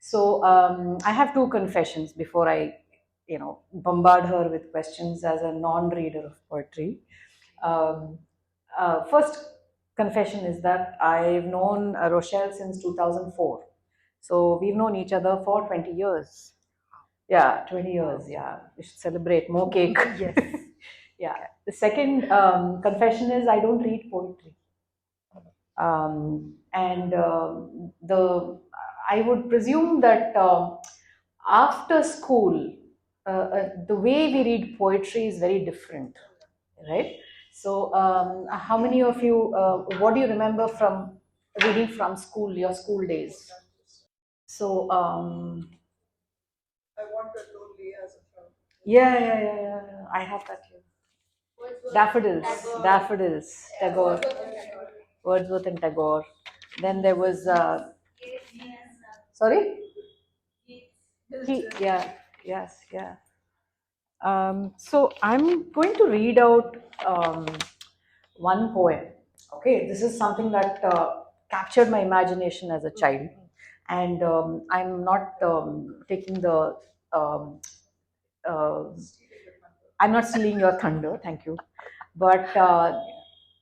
So I have two confessions before I, bombard her with questions as a non-reader of poetry. Um, First confession is that I've known Rochelle since 2004. So we've known each other for 20 years. Yeah, 20 years. Yeah, we should celebrate more cake. Yes. Yeah. The second confession is I don't read poetry. And the I would presume that after school, the way we read poetry is very different, right? So, how many of you? What do you remember from reading from school? Your school days. So, yeah. I have that here. Daffodils, daffodils, Tagore, Wordsworth and Tagore. Then there was, sorry? Yeah, yes, yeah. So I'm going to read out one poem. Okay, this is something that captured my imagination as a child, and I'm not taking the. Um, uh, I'm not stealing your thunder. Thank you, but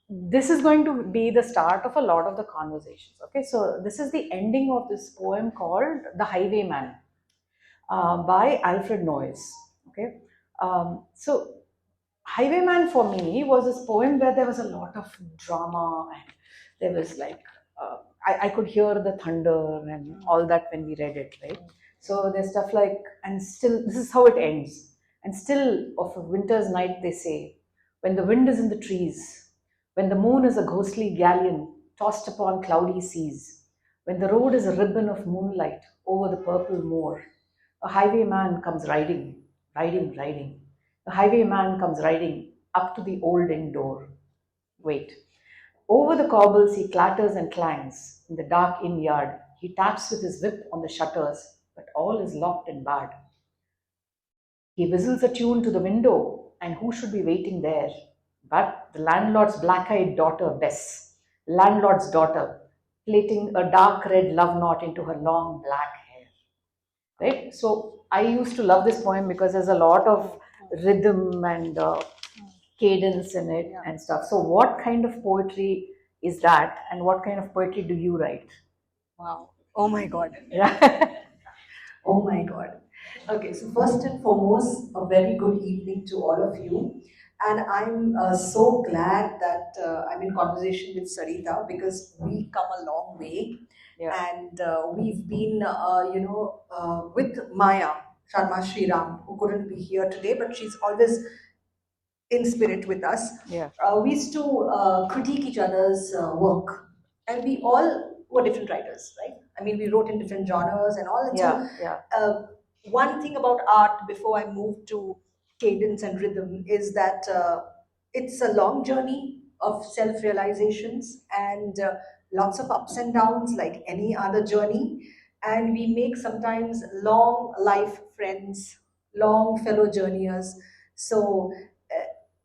this is going to be the start of a lot of the conversations. Okay, so this is the ending of this poem called "The Highwayman" by Alfred Noyes. Okay, so Highwayman for me was this poem where there was a lot of drama and there was like I could hear the thunder and all that when we read it, right? So there's stuff like, and still this is how it ends. And still of a winter's night they say, when the wind is in the trees, when the moon is a ghostly galleon tossed upon cloudy seas, when the road is a ribbon of moonlight over the purple moor, a highwayman comes riding, riding. The highwayman comes riding up to the old inn door. Wait. Over the cobbles he clatters and clangs. In the dark inn yard, he taps with his whip on the shutters, but all is locked and barred. He whistles a tune to the window, and who should be waiting there but the landlord's black eyed daughter, Bess, landlord's daughter, plaiting a dark red love knot into her long black hair. Right? So I used to love this poem because there's a lot of rhythm and cadence in it and stuff. So, what kind of poetry is that, and what kind of poetry do you write? Wow. Oh my God. Yeah. Oh my God. Okay, so first and foremost, a very good evening to all of you. And I'm so glad that I'm in conversation with Saritha because we come a long way. Yeah. And we've been, with Maya Sharma Sriram, who couldn't be here today, but she's always in spirit with us. Yeah. We used to critique each other's work, and we all were different writers, right? I mean, we wrote in different genres and all. And one thing about art before I moved to cadence and rhythm is that it's a long journey of self realizations and lots of ups and downs, like any other journey. And we make sometimes long life friends, long fellow journeyers. So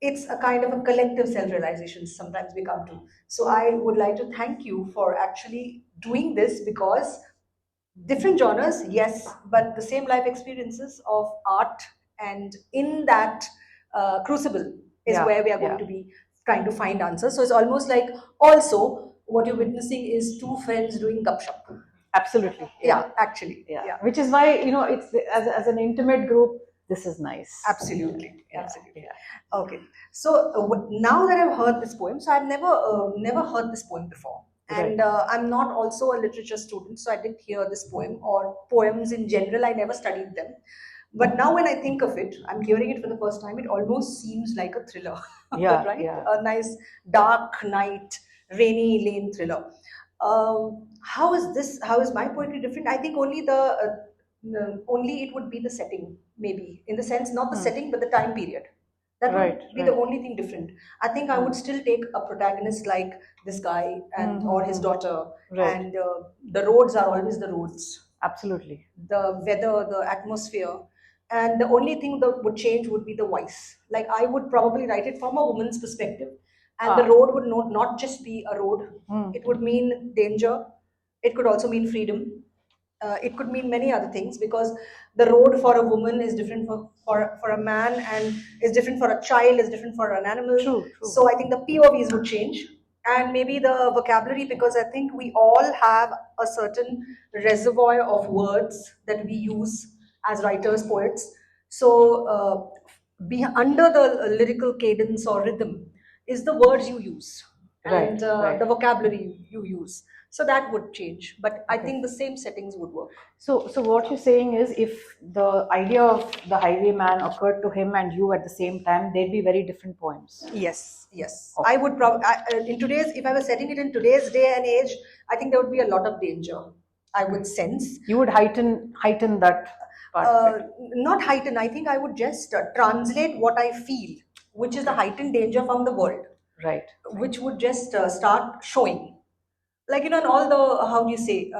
it's a kind of a collective self-realization sometimes we come to. So I would like to thank you for actually doing this because different genres, yes, but the same life experiences of art, and in that crucible is where we are going to be trying to find answers. So it's almost like also what you're witnessing is two friends doing gupshup. Absolutely. Yeah, actually. Yeah. Which is why, it's as an intimate group, this is nice. Absolutely. Okay. So now that I've heard this poem, so I've never heard this poem before. And I'm not also a literature student, so I didn't hear this poem or poems in general. I never studied them. But now when I think of it, I'm hearing it for the first time, it almost seems like a thriller. Yeah. Right? Yeah. A nice dark night, rainy lane thriller. How is my poetry different? I think only only it would be the setting, maybe, in the sense not the setting but the time period. That would be the only thing different. I think I would still take a protagonist like this guy and or his daughter, and the roads are always the roads. Absolutely. The weather, the atmosphere, and the only thing that would change would be the voice. Like I would probably write it from a woman's perspective, and the road would not just be a road. It would mean danger. It could also mean freedom. It could mean many other things, because the road for a woman is different for a man, and is different for a child, is different for an animal. True. So I think the POVs would change, and maybe the vocabulary, because I think we all have a certain reservoir of words that we use as writers, poets. So under the lyrical cadence or rhythm is the words you use, and the vocabulary you use. So that would change, but I think the same settings would work. So what you're saying is, if the idea of the highwayman occurred to him and you at the same time, they'd be very different poems. Yes. I would probably, in today's, if I was setting it in today's day and age, I think there would be a lot of danger, I would sense. You would heighten that part of it. Not heighten, I think I would just translate what I feel, which is the heightened danger from the world. Right. Which would just start showing. Like, in all the, how do you say,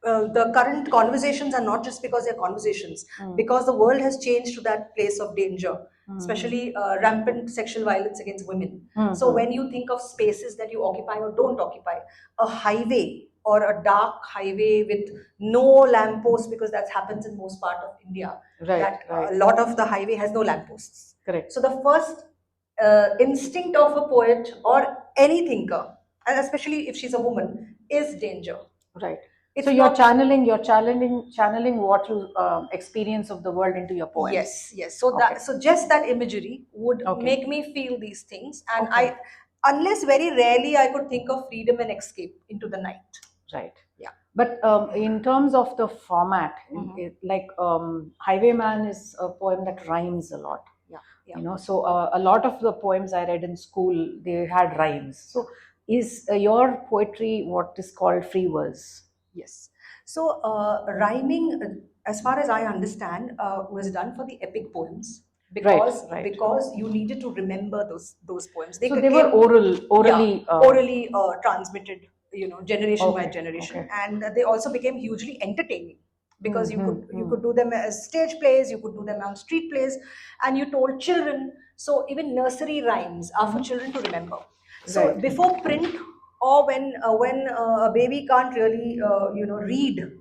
the current conversations are not just because they're conversations, because the world has changed to that place of danger, especially rampant sexual violence against women. So when you think of spaces that you occupy or don't occupy, a highway or a dark highway with no lampposts, because that happens in most part of India. A lot of the highway has no lampposts. Correct. So the first instinct of a poet or any thinker, and especially if she's a woman, is danger. Right. So you're channeling what you experience of the world into your poem. Yes. So so just that imagery would make me feel these things, and unless very rarely I could think of freedom and escape into the night. Right. Yeah. But in terms of the format, Highwayman is a poem that rhymes a lot. Yeah. So a lot of the poems I read in school, they had rhymes. So is your poetry what is called free verse? Yes. So rhyming, as far as I understand, was done for the epic poems, because you needed to remember those poems. They were orally transmitted, generation by generation, and they also became hugely entertaining, because you could do them as stage plays, you could do them on street plays, and you told children. So even nursery rhymes are for children to remember. So before print, or when a baby can't really read,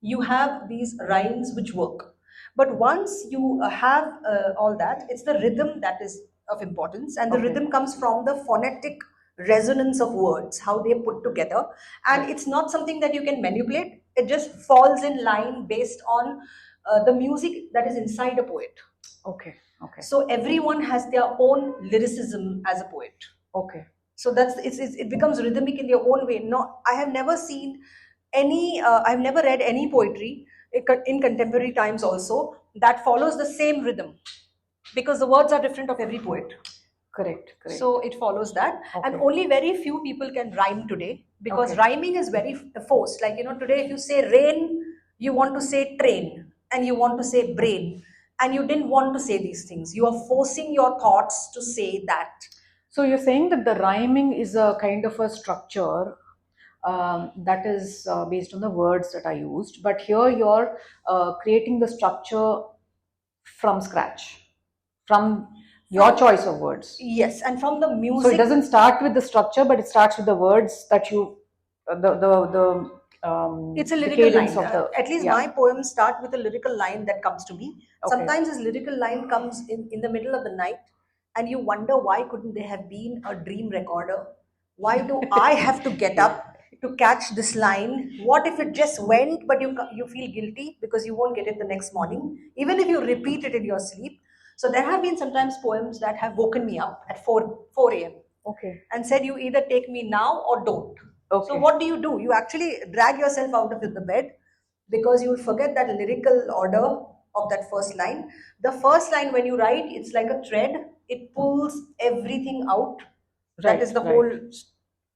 you have these rhymes which work. But once you have all that, it's the rhythm that is of importance, and the rhythm comes from the phonetic resonance of words, how they put together, and it's not something that you can manipulate. It just falls in line based on the music that is inside a poet. Okay. So everyone has their own lyricism as a poet. Okay. So it becomes rhythmic in their own way. No, I have never seen any. I've never read any poetry in contemporary times also that follows the same rhythm, because the words are different of every poet. Correct. So it follows that, and only very few people can rhyme today, because rhyming is very forced. Like, today if you say rain, you want to say train, and you want to say brain, and you didn't want to say these things. You are forcing your thoughts to say that. So you're saying that the rhyming is a kind of a structure that is based on the words that are used, but here you're creating the structure from scratch, from your choice of words. Yes, and from the music. So it doesn't start with the structure, but it starts with the words that you it's a lyrical line. At least my poems start with a lyrical line that comes to me. Sometimes this lyrical line comes in the middle of the night, and you wonder, why couldn't there have been a dream recorder? Why do I have to get up to catch this line? What if it just went, but you feel guilty because you won't get it the next morning, even if you repeat it in your sleep? So there have been sometimes poems that have woken me up at 4 a.m. and said, you either take me now or don't. So what do? You actually drag yourself out of the bed, because you will forget that lyrical order of that first line. The first line, when you write, it's like a thread. It pulls everything out. That is the whole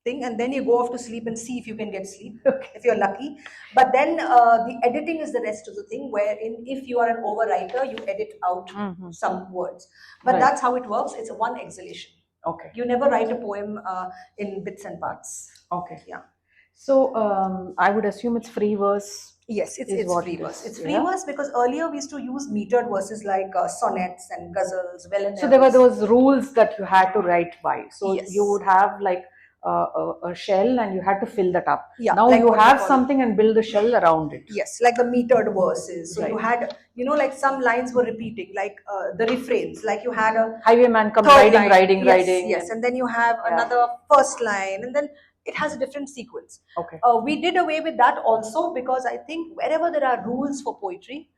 thing. And then you go off to sleep and see if you can get sleep, if you're lucky. But then the editing is the rest of the thing, wherein if you are an overwriter, you edit out some words. But that's how it works. It's a one exhalation. You never write a poem in bits and parts. Yeah. So I would assume it's free verse. Yes, it's free verse. It's free verse, because earlier we used to use metered verses like sonnets and ghazals, So there were those rules that you had to write by. So you would have like a shell and you had to fill that up. Yeah, now like you what we have call- something and build the shell around it. Yes, like the metered verses. So Right. you had, like some lines were repeating, like the refrains. Like you had a Highwayman comes third line. riding, Yes, and then you have another first line, and then it has a different sequence. Okay. We did away with that also because I think wherever there are rules for poetry,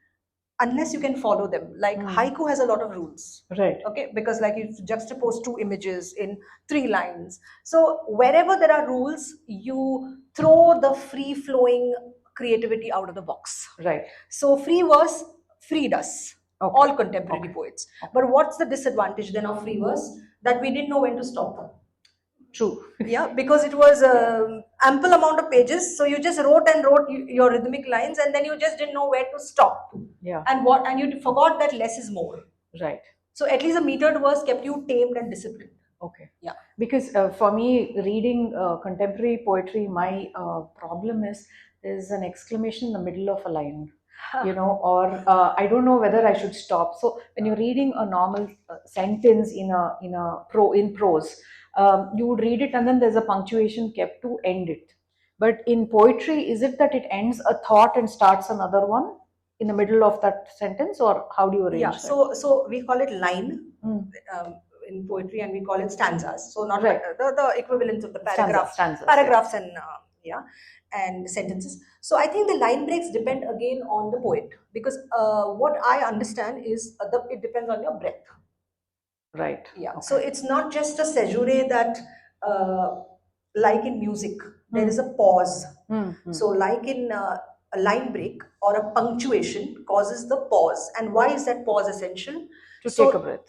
unless you can follow them, like haiku has a lot of rules. Right. Okay, because like you juxtapose two images in 3 lines. So wherever there are rules, you throw the free flowing creativity out of the box. Right. So free verse freed us. Okay. All contemporary poets. But what's the disadvantage then of free verse? That we didn't know when to stop. True. Yeah, because it was ample amount of pages, so you just wrote and wrote your rhythmic lines, and then you just didn't know where to stop. Yeah. And you forgot that less is more. Right. So at least a metered verse kept you tamed and disciplined. Okay. Yeah. Because for me, reading contemporary poetry, my problem is there's an exclamation in the middle of a line, or I don't know whether I should stop. So when you're reading a normal sentence in prose, you would read it and then there's a punctuation kept to end it. But in poetry, is it that it ends a thought and starts another one in the middle of that sentence, or how do you arrange that? So we call it line in poetry, and we call it stanzas. So not right. the equivalent of the paragraph, stanzas, paragraphs, and sentences. So I think the line breaks depend again on the poet, because what I understand is it depends on your breath. Right. Yeah. Okay. So it's not just a caesure that, like in music, there is a pause. So like in a line break or a punctuation causes the pause. And why is that pause essential? To take a breath.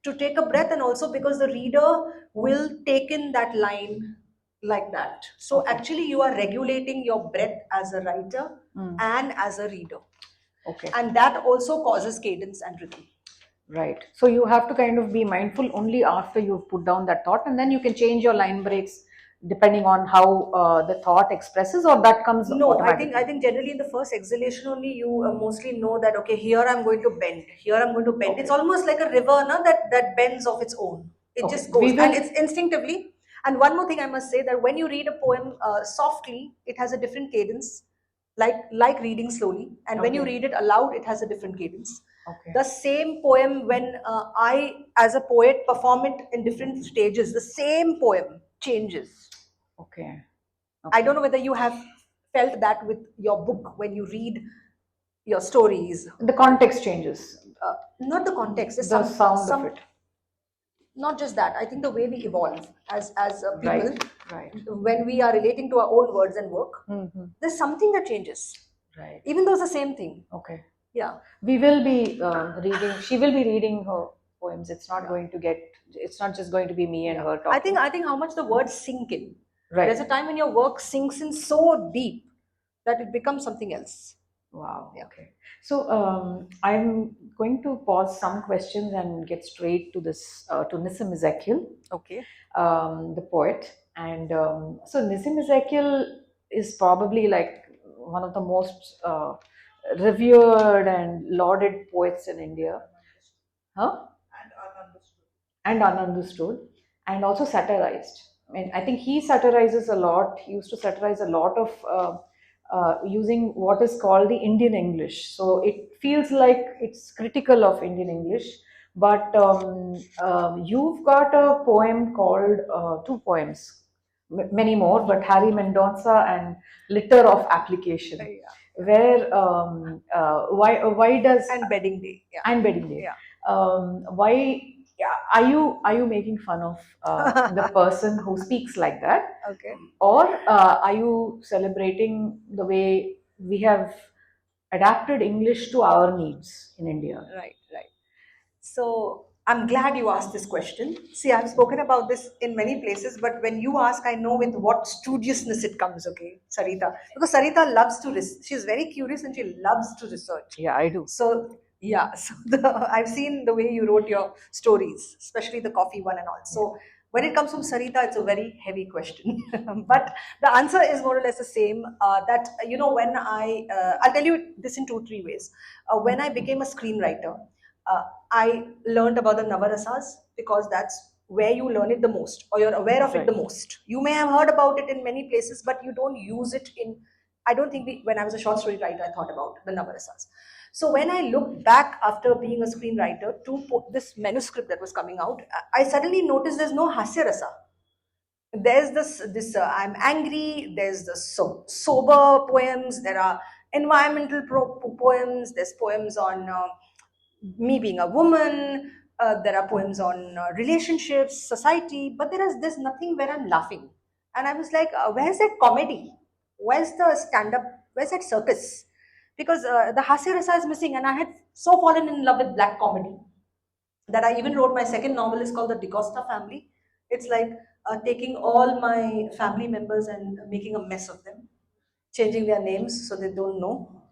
To take a breath, and also because the reader will take in that line like that. So actually you are regulating your breath as a writer and as a reader. Okay. And that also causes cadence and rhythm. Right. So you have to kind of be mindful only after you've put down that thought, and then you can change your line breaks depending on how the thought expresses, or that comes automatically? I think generally in the first exhalation only you mostly know that, okay, here I'm going to bend, here I'm going to bend. Okay. It's almost like a river that bends of its own. It just goes, and it's instinctively. And one more thing I must say, that when you read a poem softly, it has a different cadence, like reading slowly. And when you read it aloud, it has a different cadence. Okay. The same poem, when I as a poet perform it in different stages, the same poem changes. Okay. I don't know whether you have felt that with your book when you read your stories. The context changes. Not the context. The sound of it. Not just that. I think the way we evolve as people, right. When we are relating to our own words and work, there's something that changes. Right. Even though it's the same thing. Okay. Yeah. We will be reading. She will be reading her poems. It's not going to get. It's not just going to be me and her talking. I think how much the words sink in. Right. There's a time when your work sinks in so deep that it becomes something else. Wow. Yeah. Okay. So I'm going to pause some questions and get straight to this to Nissim Ezekiel. Okay. The poet, and so Nissim Ezekiel is probably like one of the most revered and lauded poets in India. Huh? And ununderstood, and also satirized. I mean, I think he satirizes a lot. He used to satirize a lot of using what is called the Indian English. So it feels like it's critical of Indian English. But you've got a poem called, 2 poems, many more, but Harry Mendonsa and Litter of Application, where why does, and Bedding Day, and Bedding Day, why are you making fun of the person who speaks like that? Okay. Or are you celebrating the way we have adapted English to our needs in India? Right. So I'm glad you asked this question. See, I've spoken about this in many places, but when you ask, I know with what studiousness it comes, okay, Saritha. Because Saritha loves to she's very curious and she loves to research. Yeah, I do. So I've seen the way you wrote your stories, especially the coffee one and all. So when it comes from Saritha, it's a very heavy question. But the answer is more or less the same. That, when I'll tell you this in 2-3 ways. When I became a screenwriter, I learned about the Navarasas, because that's where you learn it the most, or you're aware of it the most. You may have heard about it in many places, but you don't use it in. I don't think when I was a short story writer, I thought about the Navarasas. So when I looked back after being a screenwriter to this manuscript that was coming out, I suddenly noticed there's no hasya rasa. There's this I'm angry. There's the sober poems. There are environmental poems. There's poems on me being a woman. There are poems on relationships, society, but there's nothing where I'm laughing. And I was like, where's that comedy? Where's the stand-up? Where's that circus? Because the Hasya Rasa is missing, and I had so fallen in love with black comedy that I even wrote my second novel is called The DaCosta Family. It's like taking all my family members and making a mess of them, changing their names so they don't know.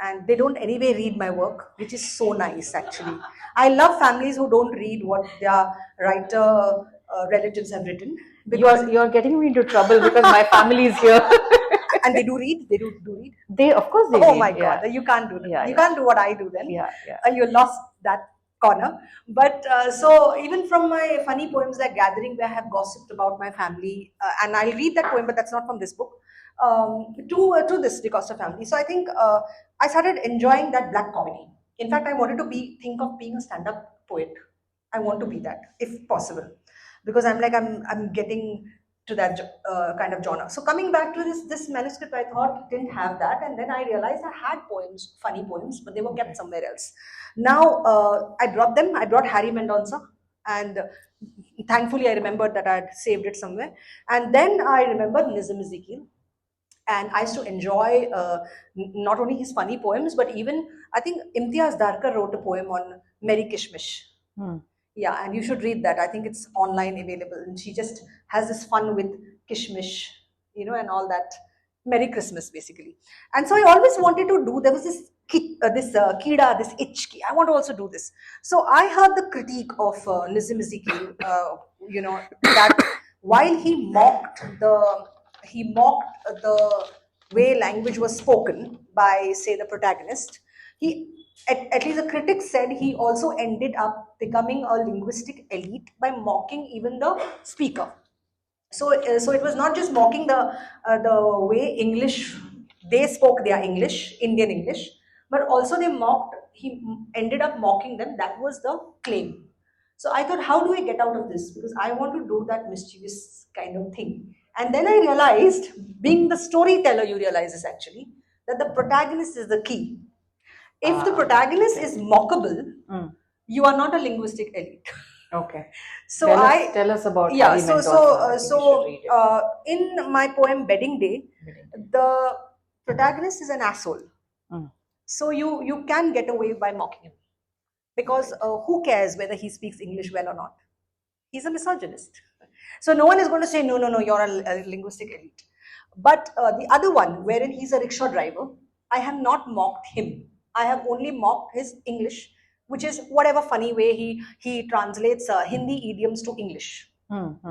And they don't anyway read my work, which is so nice actually. I love families who don't read what their writer relatives have written. Because you're getting me into trouble because my family is here. And they do read? They do read? They, of course they read. Oh my God, you can't do that. You can't do what I do then. You lost that corner. But so even from my funny poems like Gathering, where I have gossiped about my family, and I'll read that poem, but that's not from this book, to this DaCosta Family. So I think I started enjoying that black comedy. In fact, I wanted to think of being a stand-up poet. I want to be that, if possible, because I'm getting to that kind of genre. So coming back to this manuscript, I thought it didn't have that, and then I realized I had poems, funny poems, but they were kept somewhere else. Now I brought them. I brought Harry Mendonsa, and thankfully I remembered that I had saved it somewhere. And then I remembered Nizam Ezekiel. And I used to enjoy not only his funny poems, but even, I think Imtiaz Darkar wrote a poem on Merry Kishmish. Yeah, and you should read that. I think it's online available. And she just has this fun with Kishmish, and all that. Merry Christmas, basically. And so I always wanted to do, there was this kida, this itch. I want to also do this. So I heard the critique of Nizam Ezekiel, that while he mocked the way language was spoken by, say, the protagonist, he, at least the critics said, he also ended up becoming a linguistic elite by mocking even the speaker. So it was not just mocking the way English, they spoke their English, Indian English, but also he ended up mocking them. That was the claim. So I thought, how do I get out of this? Because I want to do that mischievous kind of thing. And then I realized, being the storyteller, you realize this actually, that the protagonist is the key. If the protagonist is mockable, you are not a linguistic elite. Okay. So tell us about Harry Mendonsa. In my poem Bedding Day, the protagonist is an asshole. So you can get away by mocking him, because who cares whether he speaks English well or not? He's a misogynist. So no one is going to say, no, you're a linguistic elite. But the other one, wherein he's a rickshaw driver, I have not mocked him. I have only mocked his English, which is whatever funny way he translates Hindi idioms to English.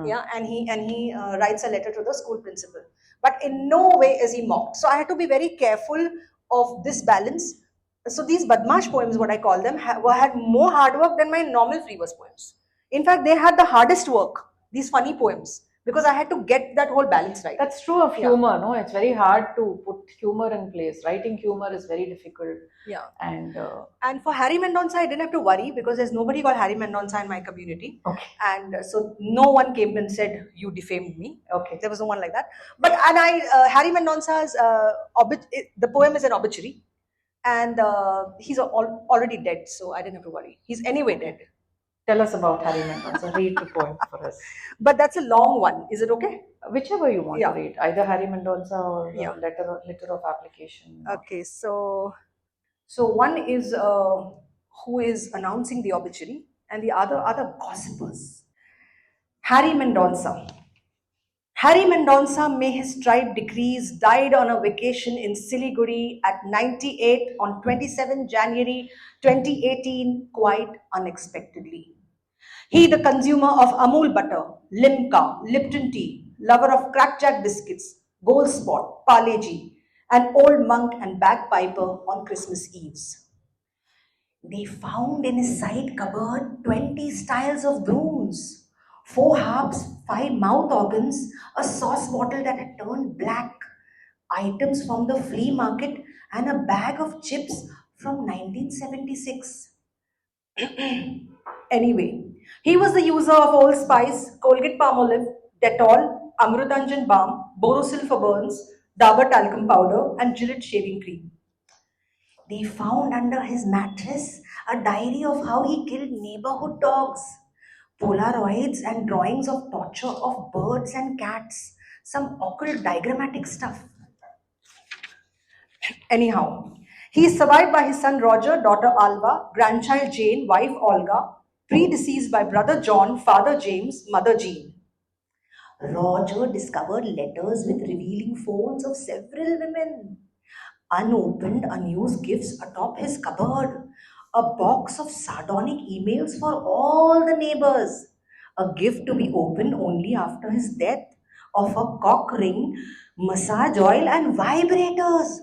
Yeah, and he writes a letter to the school principal. But in no way is he mocked. So I had to be very careful of this balance. So these Badmash poems, what I call them, had more hard work than my normal free verse poems. In fact, they had the hardest work, these funny poems, because I had to get that whole balance right. That's true of humor, no? It's very hard to put humor in place. Writing humor is very difficult. Yeah. And for Harry Mendonsa, I didn't have to worry, because there's nobody called Harry Mendonsa in my community. Okay. And so no one came and said, you defamed me. Okay. There was no one like that. But Harry Mendonsa's, the poem is an obituary. And he's already dead, so I didn't have to worry. He's anyway dead. Tell us about Harry Mendonsa. Read the poem for us. But that's a long one. Is it okay? Whichever you want to read. Either Harry Mendonsa or letter of application. Okay, so one is who is announcing the obituary, and the other are the gossipers. Harry Mendonsa. Harry Mendonsa, may his tribe decrease, died on a vacation in Siliguri at 98 on 27 January 2018, quite unexpectedly. He, the consumer of Amul butter, Limca, Lipton tea, lover of crackjack biscuits, Gold Spot, Parle G, an old monk and bagpiper on Christmas Eves. They found in his side cupboard 20 styles of brooms, 4 harps, 5 mouth organs, a sauce bottle that had turned black, items from the flea market, and a bag of chips from 1976. Anyway, he was the user of Old Spice, Colgate Palmolive, Dettol, Amrutanjan Balm, Borosil for burns, Dabur talcum powder, and Gillette shaving cream. They found under his mattress a diary of how he killed neighborhood dogs, Polaroids and drawings of torture of birds and cats, some occult diagrammatic stuff. Anyhow, he is survived by his son Roger, daughter Alva, grandchild Jane, wife Olga, predeceased by brother John, father James, mother Jean. Roger discovered letters with revealing phones of several women, unopened, unused gifts atop his cupboard, a box of sardonic emails for all the neighbors, a gift to be opened only after his death of a cock ring, massage oil, and vibrators.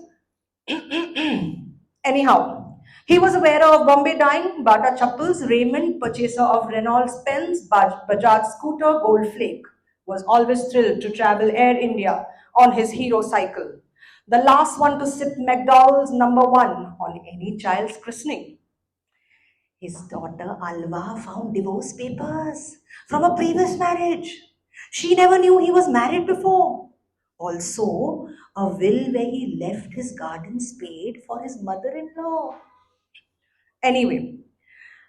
Anyhow, he was a wearer of Bombay dyeing, Bata chappals, Raymond, purchaser of Reynolds pens, Bajaj scooter, Gold Flake, was always thrilled to travel Air India on his hero cycle, the last one to sip McDowell's #1 on any child's christening. His daughter Alva found divorce papers from a previous marriage. She never knew he was married before. Also, a will where he left his garden spade for his mother in law. Anyway,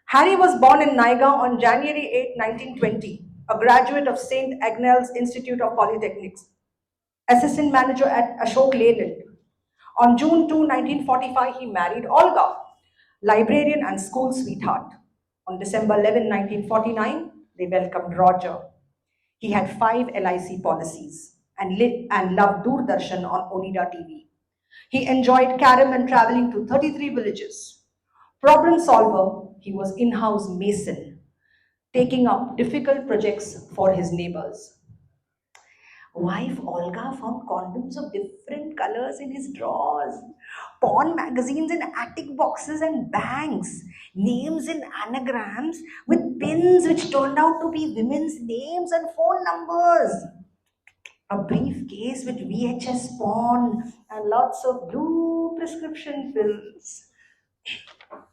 Harry was born in Naigaon on January 8, 1920, a graduate of St. Agnell's Institute of Polytechnics, assistant manager at Ashok Leyland. On June 2, 1945, he married Olga, librarian and school sweetheart. On December 11, 1949, they welcomed Roger. He had 5 LIC policies and loved Doordarshan on Onida TV. He enjoyed carom and traveling to 33 villages. Problem solver, he was in-house mason, taking up difficult projects for his neighbors. Wife Olga found condoms of different colors in his drawers, porn magazines in attic boxes and banks, names in anagrams with pins which turned out to be women's names and phone numbers. A briefcase with VHS porn and lots of blue prescription pills.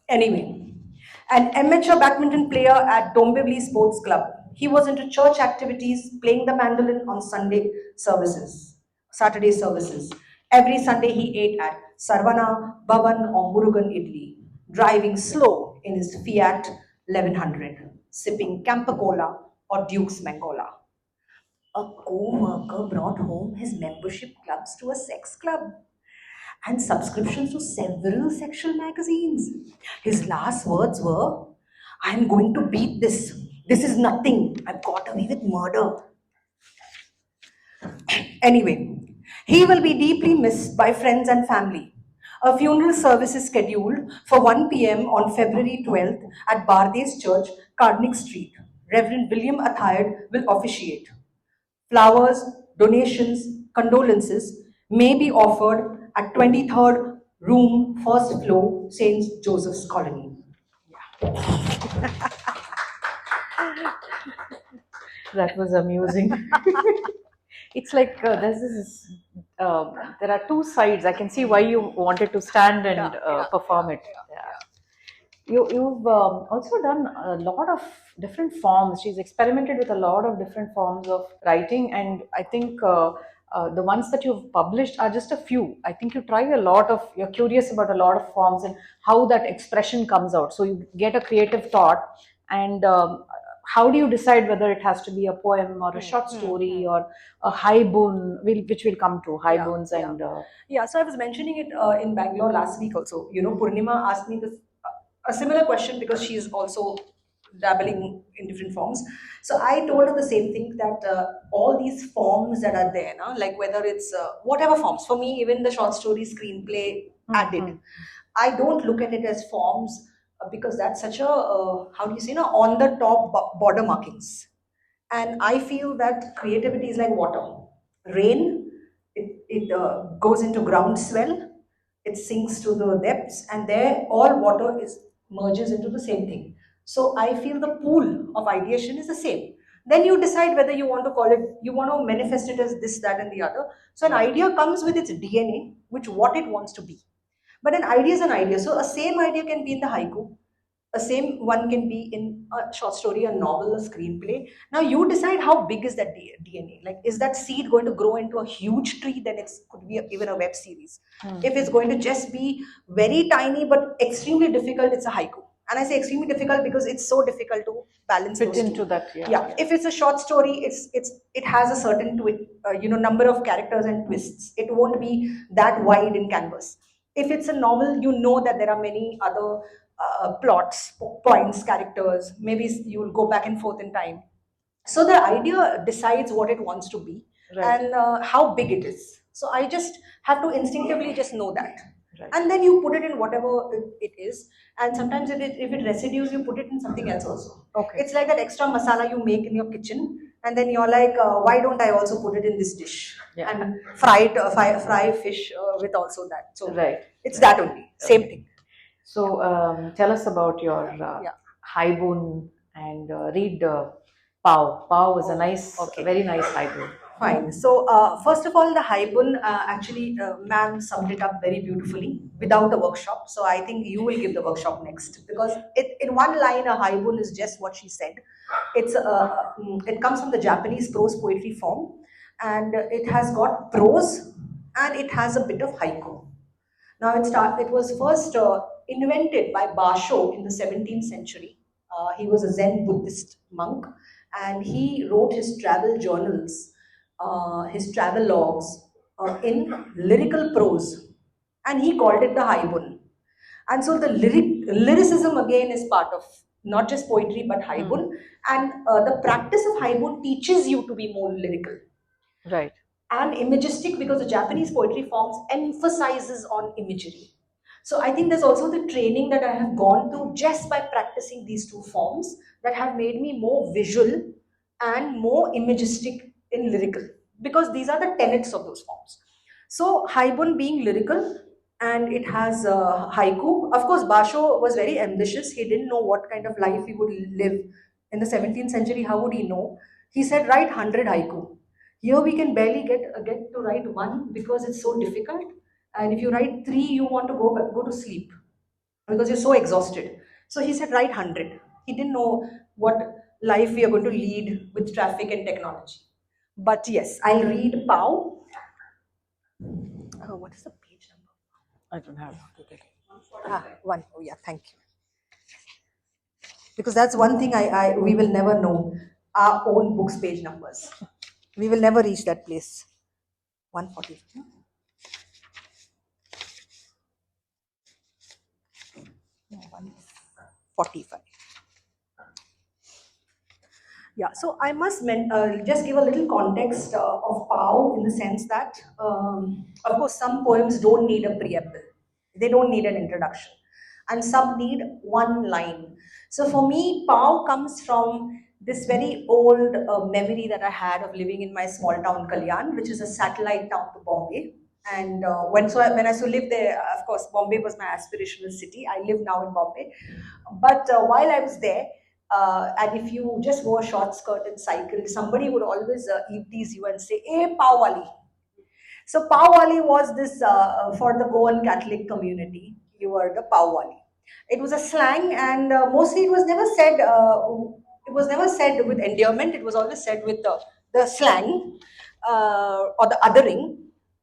Anyway, an amateur badminton player at Dombivli Sports Club. He was into church activities, playing the mandolin on Saturday services. Every Sunday he ate at Sarvana, Bhavan or Murugan Idli, driving slow in his Fiat 1100, sipping Campa Cola or Duke's Mangola. A co-worker brought home his membership clubs to a sex club and subscriptions to several sexual magazines. His last words were, "I'm going to beat this. This is nothing. I've got away with murder." Anyway, he will be deeply missed by friends and family. A funeral service is scheduled for 1 p.m. on February 12th at Bardes Church, Cardnick Street. Reverend William Athired will officiate. Flowers, donations, condolences may be offered at 23rd room, first floor, St. Joseph's Colony. That was amusing. It's like there are two sides. I can see why you wanted to stand and perform it. You've also done a lot of different forms. She's experimented with a lot of different forms of writing, and I think the ones that you've published are just a few. I think you try a lot of, you're curious about a lot of forms and how that expression comes out. So you get a creative thought, and how do you decide whether it has to be a poem or a short story or a haibun, which we'll come to, haibuns and... So I was mentioning it in Bangalore last week also. You know, Purnima asked me this a similar question because she is also dabbling in different forms. So I told her the same thing, that all these forms that are there, like whether it's whatever forms, for me, even the short story, screenplay, added, I don't look at it as forms because that's such a, how do you say, on the top border markings. And I feel that creativity is like water. Rain, it goes into groundswell, it sinks to the depths, and there all water merges into the same thing. So I feel the pool of ideation is the same. Then you decide whether you want to call it, you want to manifest it as this, that, and the other. So an idea comes with its DNA, which what it wants to be. But an idea is an idea. So a same idea can be in the haiku. A same one can be in a short story, a novel, a screenplay. Now you decide how big is that DNA. Like, is that seed going to grow into a huge tree? Then it could be even a web series. If it's going to just be very tiny but extremely difficult, it's a haiku. And I say extremely difficult because it's so difficult to balance fit those into two. that. Yeah. If it's a short story, it has a certain number of characters and twists. It won't be that wide in canvas. If it's a novel, you know that there are many other plots, points, characters. Maybe you will go back and forth in time. So the idea decides what it wants to be, Right. and how big it is. So I just have to instinctively just know that. Right. And then you put it in whatever it is. And sometimes if it residues, you put it in something else also. Okay. It's like that extra masala you make in your kitchen, and then you're like, why don't I also put it in this dish? Yeah. And fry fish with also that. So right. It's that only. Same thing. So tell us about your Haibun and read Pao. Pao is a nice, very nice Haibun. Fine. So first of all, the Haibun actually, ma'am summed it up very beautifully without a workshop. So I think you will give the workshop next, because in one line, a Haibun is just what she said. It comes from the Japanese prose poetry form, and it has got prose and it has a bit of haiku. Now it was first invented by Basho in the 17th century. He was a Zen Buddhist monk, and he wrote his travel journals, his travel logs in lyrical prose, and he called it the Haibun. And so the lyricism again is part of not just poetry but Haibun, and the practice of Haibun teaches you to be more lyrical. Right. And imagistic, because the Japanese poetry forms emphasizes on imagery. So I think there's also the training that I have gone through just by practicing these two forms that have made me more visual and more imagistic in lyrical, because these are the tenets of those forms. So Haibun being lyrical, and it has haiku. Of course, Basho was very ambitious. He didn't know what kind of life he would live in the 17th century. How would he know? He said, write 100 haiku. Here we can barely get to write one because it's so difficult. And if you write 3, you want to go to sleep because you're so exhausted. So he said, write 100. He didn't know what life we are going to lead with traffic and technology. But yes, I'll read Pao. What is the page number? I don't have. One. Oh yeah, thank you. Because that's one thing we will never know, our own books page numbers. We will never reach that place. 140. 145. Yeah, so I must just give a little context of Pao, in the sense that, of course, some poems don't need a preamble. They don't need an introduction. And some need one line. So for me, Pao comes from this very old memory that I had of living in my small town Kalyan, which is a satellite town to Bombay. And when I used to live there, of course, Bombay was my aspirational city. I live now in Bombay. But while I was there, and if you just wore a short skirt and cycled, somebody would always tease you and say, "Hey, Pao Wali." So Pao Wali was this for the Goan Catholic community. You were the Pao Wali. It was a slang, and mostly it was never said. It was never said with endearment. It was always said with the slang or the othering.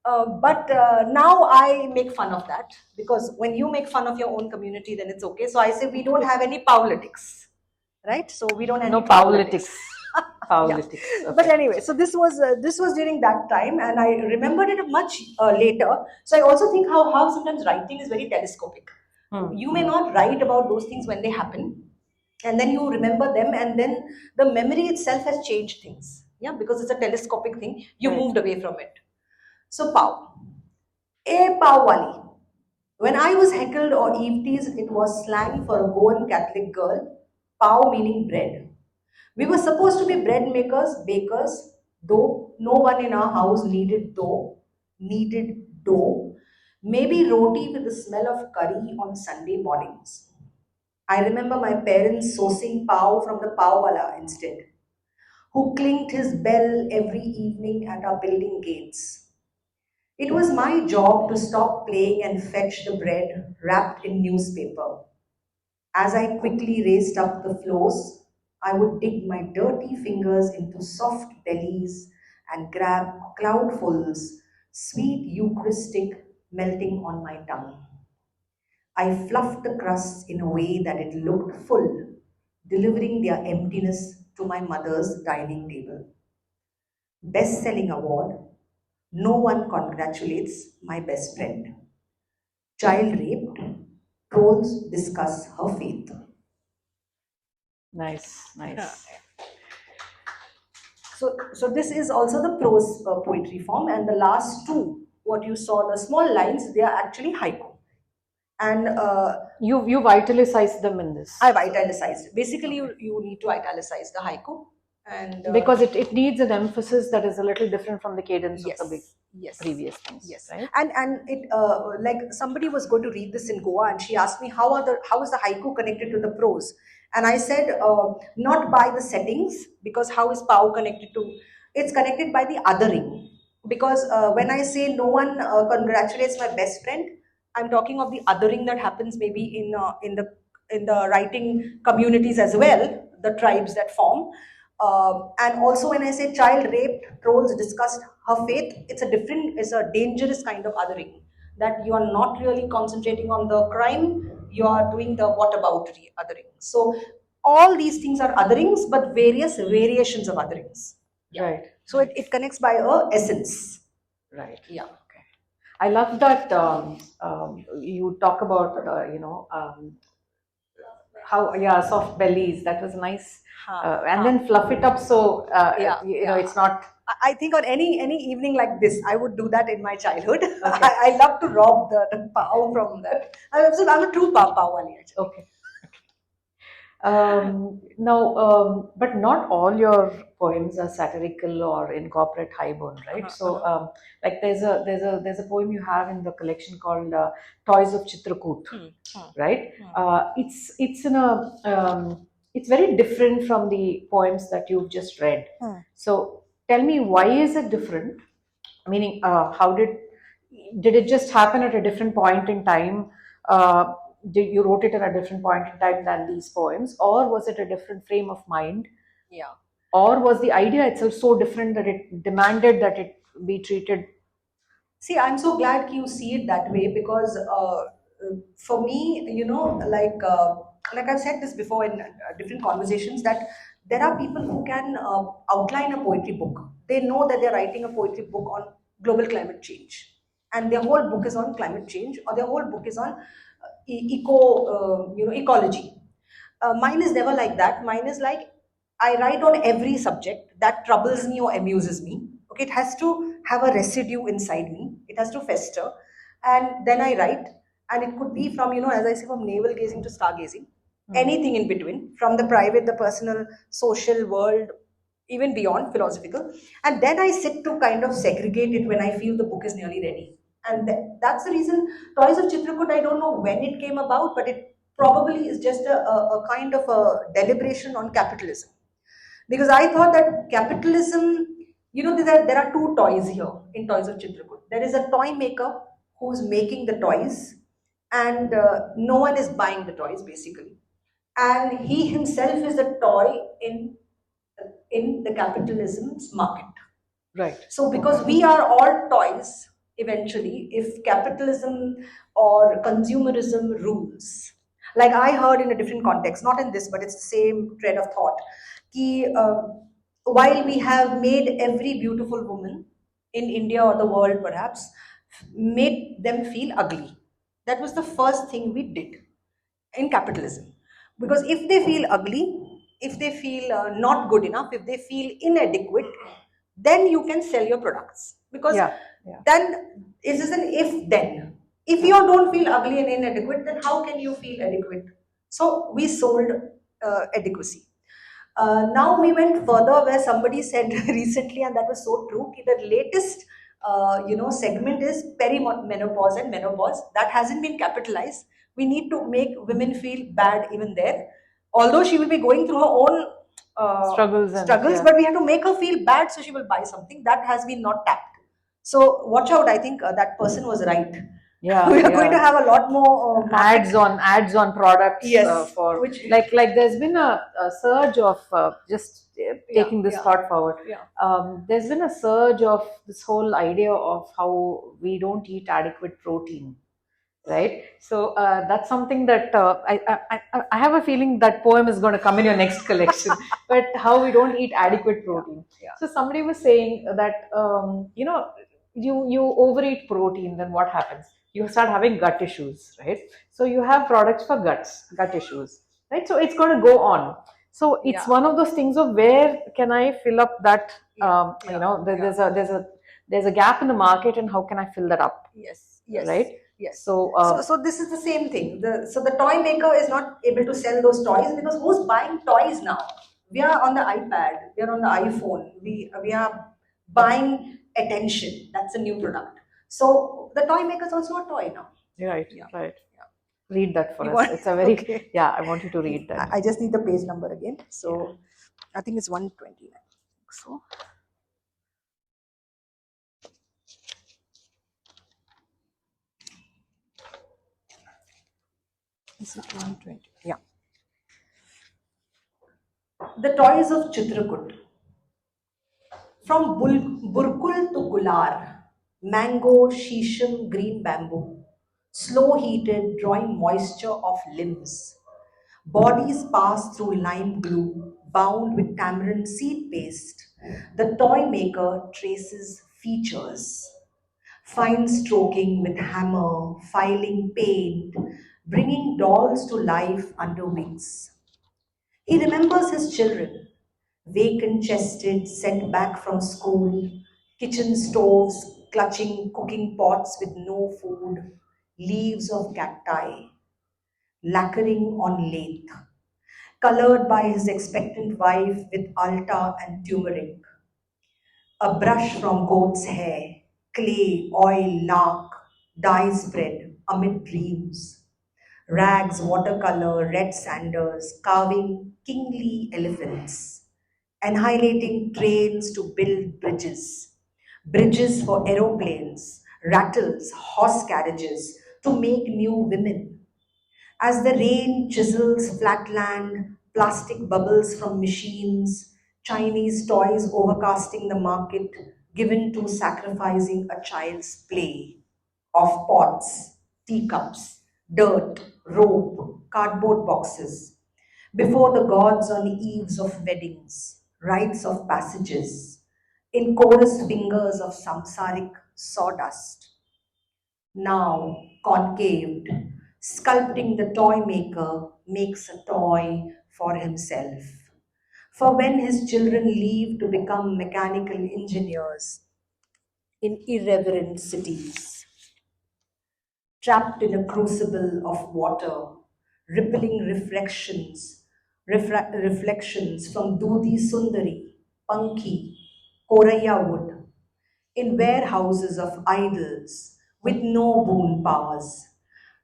But now I make fun of that, because when you make fun of your own community, then it's okay. So I say we don't have any politics, right? So we don't have no politics. Politics. Yeah. Okay. But anyway, so this was during that time, and I remembered it much later. So I also think how sometimes writing is very telescopic. You may not write about those things when they happen, and then you remember them, and then the memory itself has changed things. Yeah, because it's a telescopic thing. You moved away from it. So Pao. Pao Wali. When I was heckled or eve-teased, it was slang for a Goan Catholic girl. Pao meaning bread. We were supposed to be bread makers, bakers, though no one in our house needed dough. Maybe roti with the smell of curry on Sunday mornings. I remember my parents sourcing pao from the pao wala instead. who clinked his bell every evening at our building gates. It was my job to stop playing and fetch the bread wrapped in newspaper. As I quickly raced up the floors, I would dig my dirty fingers into soft bellies and grab cloudfuls, sweet Eucharistic melting on my tongue. I fluffed the crusts in a way that it looked full, delivering their emptiness to my mother's dining table. Best selling award. No one congratulates my best friend. Child raped. Trolls discuss her faith. Nice, nice. So this is also the prose poetry form, and the last two, what you saw, the small lines, they are actually haiku. And you've italicized them in this. I've italicized. Basically, you need to italicize the haiku, and because it needs an emphasis that is a little different from the cadence yes, of the previous things. Yes, right? And it like somebody was going to read this in Goa, and she asked me how is the haiku connected to the prose, and I said not by the settings, because how is pau connected to? It's connected by the othering, because when I say no one congratulates my best friend, I'm talking of the othering that happens maybe in the writing communities as well, the tribes that form. And also when I say child raped, trolls discussed her faith, it's a dangerous kind of othering, that you are not really concentrating on the crime, you are doing the whataboutery othering. So all these things are otherings, but various variations of otherings. Yeah. Right. So it connects by a essence. Right. Yeah. Okay. I love that you talk about how soft bellies. That was nice. And then fluff it up so it's not. I think on any evening like this, I would do that in my childhood. Okay. I love to rob the pau from that. I'm a true pau wali actually. Okay. Now, but not all your poems are satirical or incorporate Haibun, right? So, like there's a poem you have in the collection called "Toys of Chitrakoot," right? It's in a it's very different from the poems that you've just read. So, tell me, why is it different? Meaning, how did it just happen at a different point in time? You wrote it at a different point in time than these poems, or was it a different frame of mind? Yeah. Or was the idea itself so different that it demanded that it be treated? See, I'm so glad you see it that way, because for me, like I've said this before in different conversations, that there are people who can outline a poetry book. They know that they're writing a poetry book on global climate change, and their whole book is on climate change, or their whole book is on ecology. Mine is never like that. Mine is like, I write on every subject that troubles me or amuses me. Okay, it has to have a residue inside me. It has to fester, and then I write. And it could be from, as I say, from navel gazing to stargazing, anything in between, from the private, the personal, social world, even beyond philosophical. And then I sit to kind of segregate it when I feel the book is nearly ready. And that's the reason Toys of Chitrakoot, I don't know when it came about, but it probably is just a kind of a deliberation on capitalism. Because I thought that capitalism, there are two toys here in Toys of Chitrakoot. There is a toy maker who's making the toys, and no one is buying the toys basically. And he himself is a toy in the capitalism's market. Right. So because we are all toys, eventually, if capitalism or consumerism rules, like I heard in a different context, not in this, but it's the same thread of thought, while we have made every beautiful woman in India or the world perhaps, made them feel ugly. That was the first thing we did in capitalism. Because if they feel ugly, if they feel not good enough, if they feel inadequate, then you can sell your products. Because then it is an if-then. If you don't feel ugly and inadequate, then how can you feel adequate? So we sold adequacy. Now we went further, where somebody said recently, and that was so true, that the latest segment is perimenopause and menopause. That hasn't been capitalized. We need to make women feel bad even there. Although she will be going through her own struggles, but we have to make her feel bad so she will buy something. That has been not tapped. So watch out. I think that person was right. Yeah, we are going to have a lot more ads on products. Yes, for like there's been a surge of just taking this thought forward. There's been a surge of this whole idea of how we don't eat adequate protein, right? So that's something that I have a feeling that poem is going to come in your next collection. But how we don't eat adequate protein. So somebody was saying that you overeat protein, then what happens? You start having gut issues, right? So you have products for gut issues, right? So it's going to go on. So it's one of those things of where can I fill up that there's a gap in the market, and how can I fill that up? Yes. Right. Yes. So, so this is the same thing. So the toy maker is not able to sell those toys because who's buying toys now? We are on the iPad. We are on the iPhone. We are buying attention. That's a new product. So the toy maker is also a toy now. Right. Right. Read that for us. It's a very I want you to read that. I just need the page number again. So I think it's 129. So. Is it 120? Yeah. The toys of Chitrakoot. From Burkul to Gular, mango, shisham, green bamboo, slow heated, drawing moisture off limbs. Bodies pass through lime glue, bound with tamarind seed paste. The toy maker traces features. Fine stroking with hammer, filing paint, bringing dolls to life under wings. He remembers his children, vacant chested, sent back from school, kitchen stoves clutching cooking pots with no food, leaves of cacti, lacquering on lathe, colored by his expectant wife with alta and turmeric, a brush from goat's hair, clay, oil, lark, dye spread amid dreams, rags, watercolor, red sanders, carving kingly elephants, annihilating trains to build bridges, bridges for aeroplanes, rattles, horse carriages to make new women. As the rain chisels flatland, plastic bubbles from machines, Chinese toys overcasting the market, given to sacrificing a child's play of pots, teacups, dirt, rope, cardboard boxes, before the gods on eves of weddings, rites of passages, in chorus fingers of samsaric sawdust. Now, concaved, sculpting the toy maker makes a toy for himself. For when his children leave to become mechanical engineers in irreverent cities, trapped in a crucible of water, rippling reflections from Dudi Sundari, Panki, Koraya wood, in warehouses of idols with no boon powers,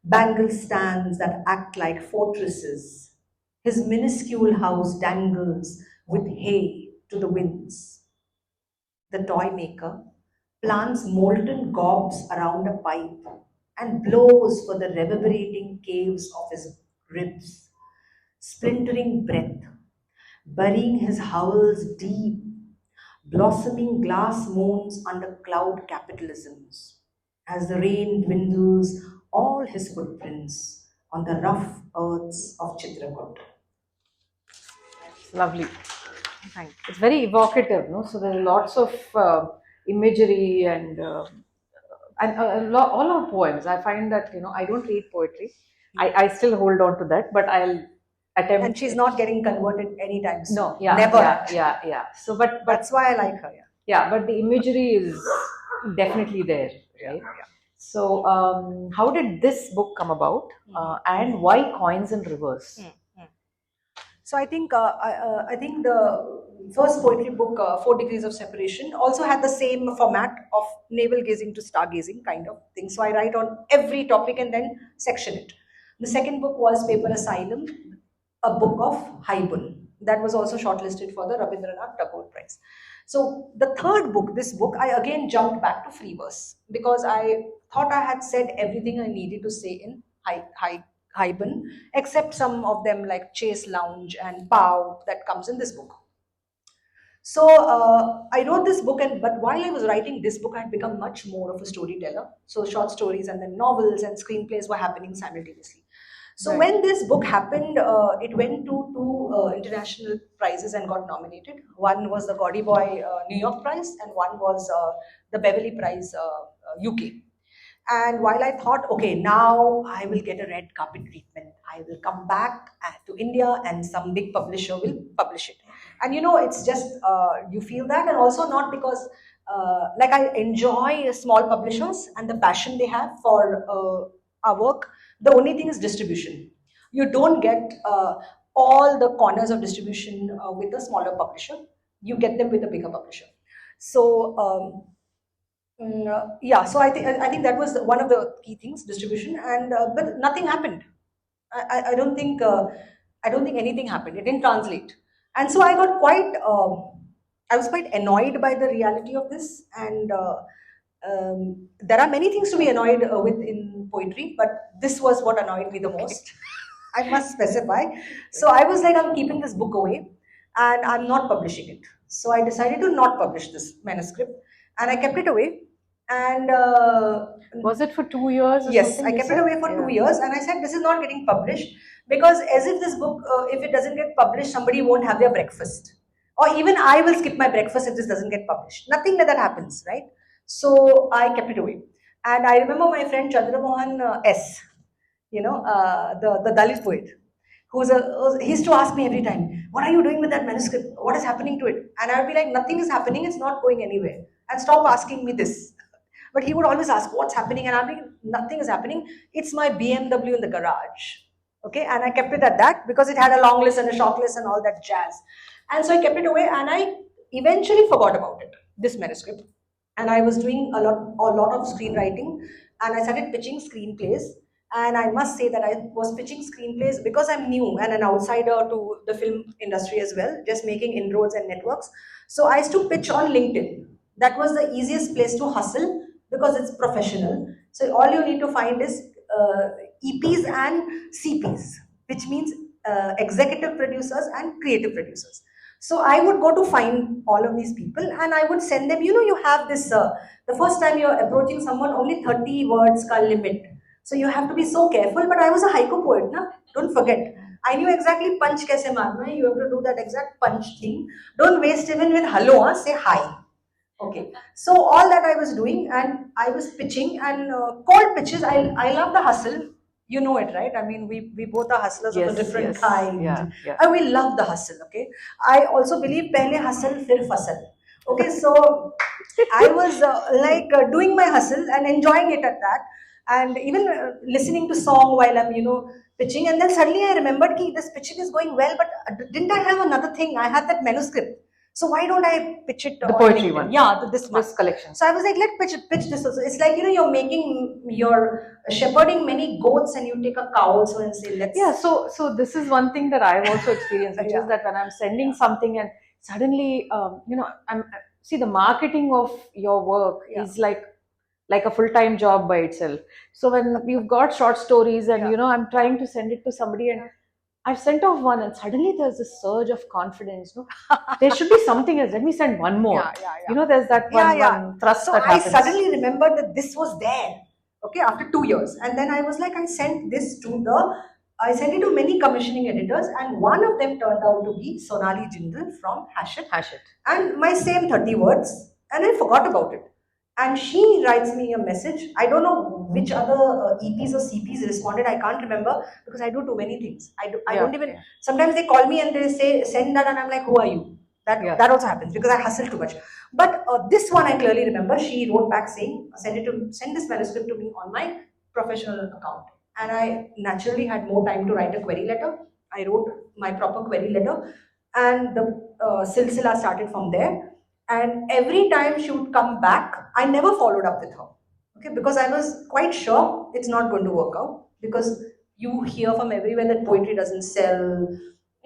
bangle stands that act like fortresses. His minuscule house dangles with hay to the winds. The toy maker plants molten gobs around a pipe and blows for the reverberating caves of his ribs, splintering breath, burying his howls deep, blossoming glass moans under cloud capitalisms. As the rain dwindles all his footprints on the rough earths of Chitrakoot. It's lovely. It's very evocative, no? So there are lots of imagery and all our poems. I find that I don't read poetry. I still hold on to that, but I'll attempt. And she's not getting converted anytime soon. No, yeah, never. Yeah. So, but that's why I like her. Yeah, but the imagery is definitely there, right? Yeah. So, how did this book come about, and why Coins and Rivers? So I think the first poetry book, 4 Degrees of Separation, also had the same format of navel gazing to stargazing kind of thing. So I write on every topic and then section it. The second book was Paper Asylum, a book of Haibun. That was also shortlisted for the Rabindranath Tagore Prize. So the third book, this book, I again jumped back to free verse because I thought I had said everything I needed to say in Haibun, except some of them like Chase Lounge and Pow that comes in this book. So I wrote this book, but while I was writing this book, I had become much more of a storyteller. So short stories and then novels and screenplays were happening simultaneously. So right. When this book happened, it went to two international prizes and got nominated. One was the Gaudy Boy New York Prize, and one was the Beverly Prize UK. And while I thought, okay, now I will get a red carpet treatment, I will come back to India and some big publisher will publish it. And it's just, you feel that, and also not because, like I enjoy small publishers and the passion they have for our work. The only thing is distribution. You don't get all the corners of distribution with a smaller publisher. You get them with a bigger publisher. So, yeah, so I think that was one of the key things, distribution, and but nothing happened. I don't think anything happened. It didn't translate, and so I got quite I was quite annoyed by the reality of this, and there are many things to be annoyed with in poetry, but this was what annoyed me the most. I must specify. So I was like, I'm keeping this book away, and I'm not publishing it. So I decided to not publish this manuscript, and I kept it away. And was it for 2 years? Yes, I kept it away for 2 years, and I said this is not getting published because as if this book, if it doesn't get published, somebody won't have their breakfast, or even I will skip my breakfast if this doesn't get published. Nothing like that happens, right? So I kept it away, and I remember my friend Chandramohan S, the Dalit poet, he used to ask me every time, what are you doing with that manuscript? What is happening to it? And I would be like, nothing is happening. It's not going anywhere. And stop asking me this. But he would always ask, what's happening? And I'm like, nothing is happening. It's my BMW in the garage. Okay. And I kept it at that because it had a long list and a short list and all that jazz. And so I kept it away, and I eventually forgot about it, this manuscript. And I was doing a lot of screenwriting, and I started pitching screenplays. And I must say that I was pitching screenplays because I'm new and an outsider to the film industry as well, just making inroads and networks. So I used to pitch on LinkedIn. That was the easiest place to hustle because it's professional. So all you need to find is EPs and CPs, which means executive producers and creative producers. So I would go to find all of these people, and I would send them, you have this, the first time you're approaching someone, only 30 words ka limit. So you have to be so careful. But I was a haiku poet, na? Don't forget. I knew exactly punch kaise marna hai. You have to do that exact punch thing. Don't waste even with hello, say hi. Okay. So all that I was doing, and I was pitching, and cold pitches. I love the hustle. You know it, right? I mean, we both are hustlers of a different kind. Yeah. And we love the hustle, okay? I also believe pehle hustle, fir fasal. Okay, so I was doing my hustle and enjoying it at that. And even listening to song while I'm, pitching. And then suddenly I remembered that this pitching is going well, but didn't I have another thing? I had that manuscript. So why don't I pitch it? The poetry one. Yeah, this collection. So I was like, pitch this also. It's like, you're shepherding many goats and you take a cow also and say, let's. Yeah, so this is one thing that I've also experienced, which is that when I'm sending something and suddenly, see, the marketing of your work is like a full-time job by itself. So when you've got short stories and I'm trying to send it to somebody, and I've sent off one, and suddenly there's this surge of confidence. There should be something else. Let me send one more. There's that one thrust so that happens. I suddenly remembered that this was there. Okay, after 2 years, and then I was like, I sent it to many commissioning editors, and one of them turned out to be Sonali Jindal from Hachette. And my same 30 words, and I forgot about it. And she writes me a message. I don't know which other EPs or CPs responded. I can't remember because I do too many things. I don't even. Sometimes they call me and they say send that, and I'm like, who are you? That also happens because I hustle too much. But this one I clearly remember. She wrote back saying, send this manuscript to me on my professional account. And I naturally had more time to write a query letter. I wrote my proper query letter, and the silsila started from there. And every time she would come back, I never followed up with her. Okay, because I was quite sure it's not going to work out, because you hear from everywhere that poetry doesn't sell.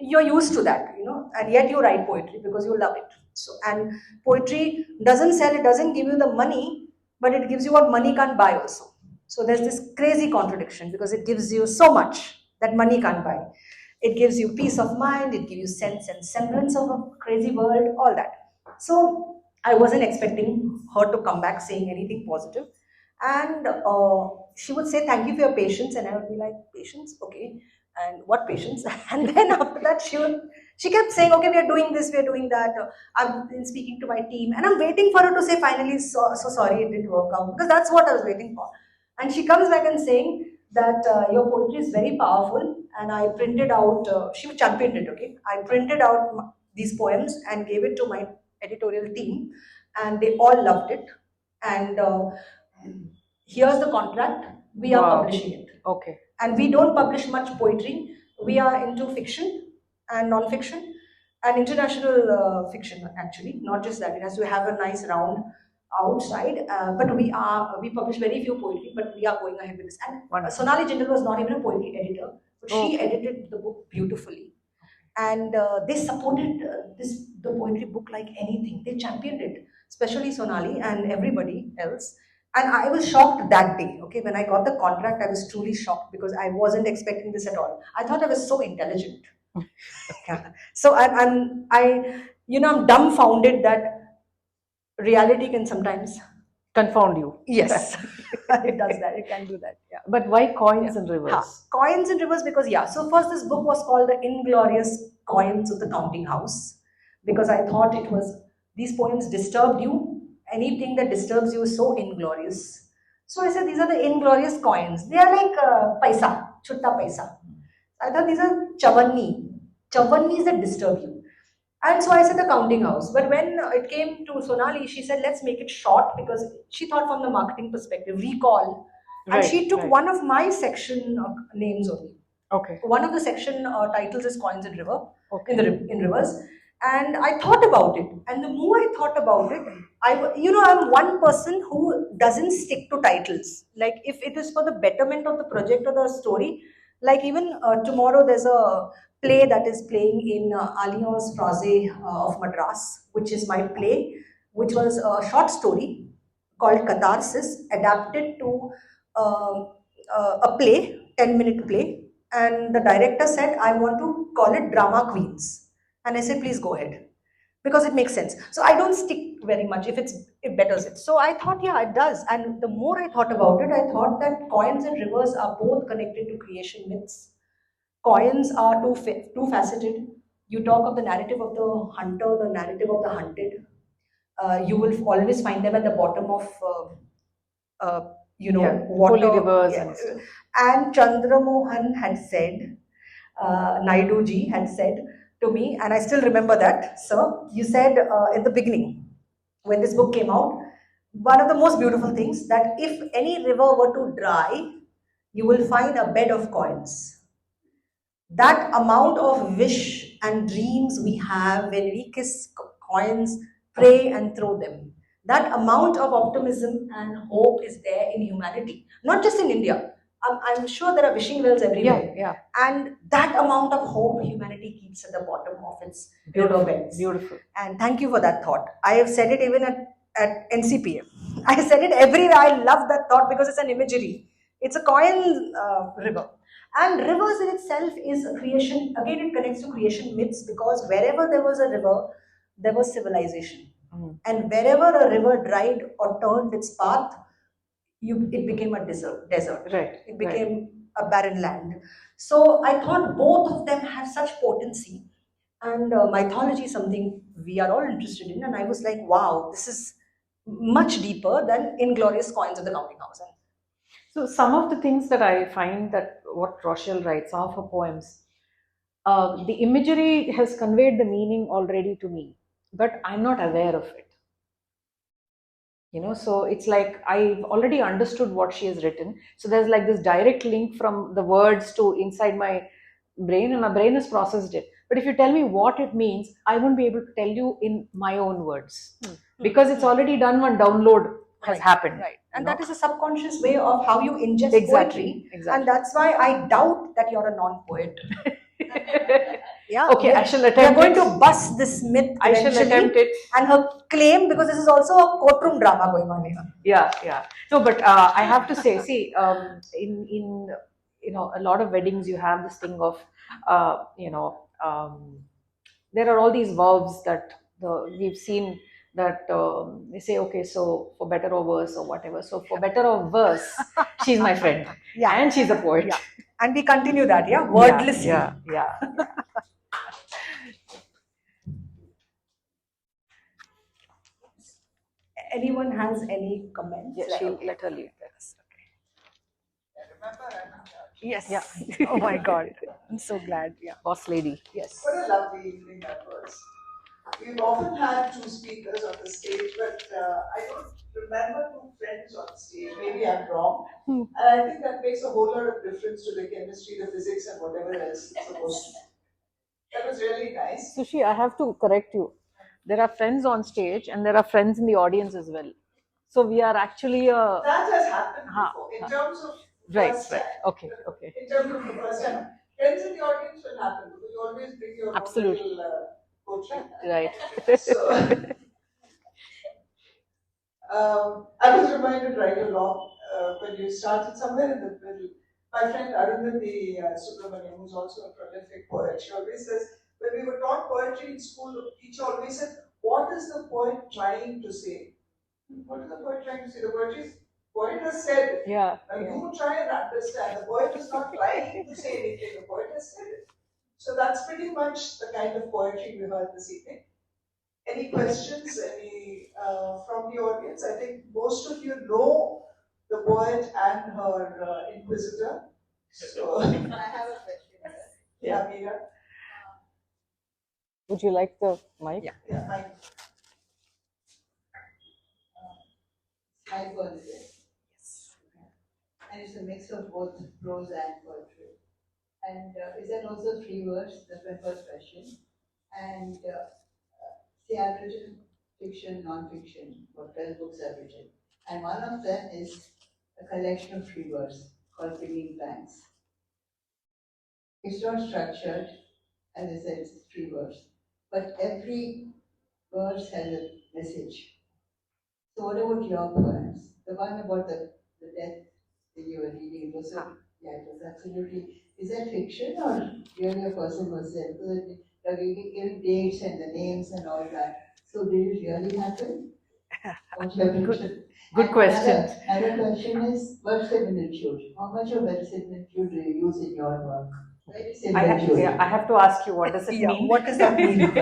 you're used to that, and yet you write poetry because you love it. So, and poetry doesn't sell, it doesn't give you the money, but it gives you what money can't buy also. So there's this crazy contradiction because it gives you so much that money can't buy. It gives you peace of mind, it gives you sense and semblance of a crazy world, all that. So I wasn't expecting her to come back saying anything positive. And she would say, "Thank you for your patience." And I would be like, "Patience? Okay. And what patience?" And then after that, she kept saying, "Okay, we are doing this, we are doing that. I've been speaking to my team." And I'm waiting for her to say, "Finally, so sorry, it didn't work out." Because that's what I was waiting for. And she comes back and saying that your poetry is very powerful. And I printed out, she championed it, okay? I printed out these poems and gave it to my editorial team. And they all loved it. And here's the contract. We are publishing it. Okay. And we don't publish much poetry. We are into fiction and non-fiction and international fiction, actually. Not just that. It has to have a nice round outside. But we publish very few poetry, but we are going ahead with this. And Sonali Jindal was not even a poetry editor, but she edited the book beautifully. And they supported the poetry book like anything. They championed it, especially Sonali and everybody else. And I was shocked that day. Okay, when I got the contract, I was truly shocked because I wasn't expecting this at all. I thought I was so intelligent. Yeah. So I'm dumbfounded that reality can sometimes confound you. Yes, it does that. It can do that. Yeah. But why Coins and Rivers? Coins and Rivers because So first, this book was called The Inglorious Coins of the Counting House because I thought these poems disturbed you. Anything that disturbs you is so inglorious. So I said, these are the inglorious coins. They are like paisa, chutta paisa. I thought these are chavannis that disturb you. And so I said the counting house. But when it came to Sonali, she said, let's make it short because she thought from the marketing perspective, recall. And she took one of my section names only. Okay. One of the section titles is Coins and River, in Rivers. And I thought about it. And the more I thought about it, I'm one person who doesn't stick to titles. Like if it is for the betterment of the project or the story, like even tomorrow there's a play that is playing in Alliance Française of Madras, which is my play, which was a short story called Catharsis, adapted to a play, 10-minute play. And the director said, I want to call it Drama Queens. And I said, please go ahead. Because it makes sense. So I don't stick very much if it betters it. So I thought, yeah, it does. And the more I thought about it, I thought that coins and rivers are both connected to creation myths. Coins are two-faceted. You talk of the narrative of the hunter, the narrative of the hunted. You will always find them at the bottom of, water. Rivers. And Chandramohan had said, Naidu ji had said to me, and I still remember that, sir, you said in the beginning, when this book came out, one of the most beautiful things that if any river were to dry, you will find a bed of coins. That amount of wish and dreams we have when we kiss coins, pray and throw them. That amount of optimism and hope is there in humanity, not just in India. I'm sure there are wishing wells everywhere. Yeah. And that amount of hope humanity keeps at the bottom of its riverbeds. Beautiful. And thank you for that thought. I have said it even at NCPA. I said it everywhere. I love that thought because it's an imagery. It's a coin river. And rivers in itself is a creation. Again, it connects to creation myths because wherever there was a river, there was civilization. And wherever a river dried or turned its path, it became a desert. Right. It became a barren land. So I thought both of them have such potency. And mythology is something we are all interested in. And I was like, wow, this is much deeper than Inglorious Coins of the Counting House. So some of the things that I find that what Rochelle writes, some of her poems, the imagery has conveyed the meaning already to me, but I'm not aware of it. So it's like I've already understood what she has written. So there's like this direct link from the words to inside my brain, and my brain has processed it. But if you tell me what it means, I won't be able to tell you in my own words because it's already done. One download has happened. Right. And that is a subconscious way of how you ingest poetry. Exactly. And that's why I doubt that you're a non-poet. Yeah. Okay, I shall attempt We are going it. to bust this myth I shall eventually. attempt it. And her claim, because this is also a courtroom drama going on here. Yeah. No, but I have to say, see, in a lot of weddings, you have this thing of, there are all these verbs that we've seen that they say, okay, so for better or worse or whatever. So for better or worse, she's my friend, and she's a poet. Yeah. And we continue that, wordlessly. Yeah. Anyone has any comments? Yeah, she'll let her lead this. Yes. Yeah. Oh my God. I'm so glad. Yeah. Boss lady. Yes. What a lovely evening that was. We've often had two speakers on the stage, but I don't remember two friends on stage. Maybe I'm wrong. And I think that makes a whole lot of difference to the chemistry, the physics, and whatever else it's supposed to be. That was really nice. Sushi, I have to correct you. There are friends on stage and there are friends in the audience as well. So we are actually a... That has happened before. In terms of first time. Okay. In terms of the first time. Friends in the audience will happen because you always bring your Absolutely. own little poetry. Right. So, I was reminded right along when you started somewhere in the middle. My friend Arundhati Subramaniam, who's also a prolific poet, she always says, when we were taught poetry in school, the teacher always said, what is the poet trying to say? What is the poet trying to say? The poet has said it. Yeah. Now you try and understand. The poet is not trying to say anything, the poet has said it. So that's pretty much the kind of poetry we heard this evening. Any questions from the audience? I think most of you know the poet and her inquisitor. So I have a question. Yeah, Meera. Would you like the mic? Yeah, fine. Haibun, is it? Yes. And it's a mix of both prose and poetry. And is there also three words? That's my first question. And see, I've written fiction, non-fiction, what 12 books I've written. And one of them is a collection of three words called Filling Blanks. It's not structured, as I said, it's three words. But every verse has a message. So what about your poems? The one about the death that you were reading, it was it was absolutely, is that fiction or really a person was there? Because you're giving dates and the names and all that. So did it really happen? Good question. Another question is verisimilitude. How much of verisimilitude do you use in your work? I have to ask you, what does it mean? What does that mean?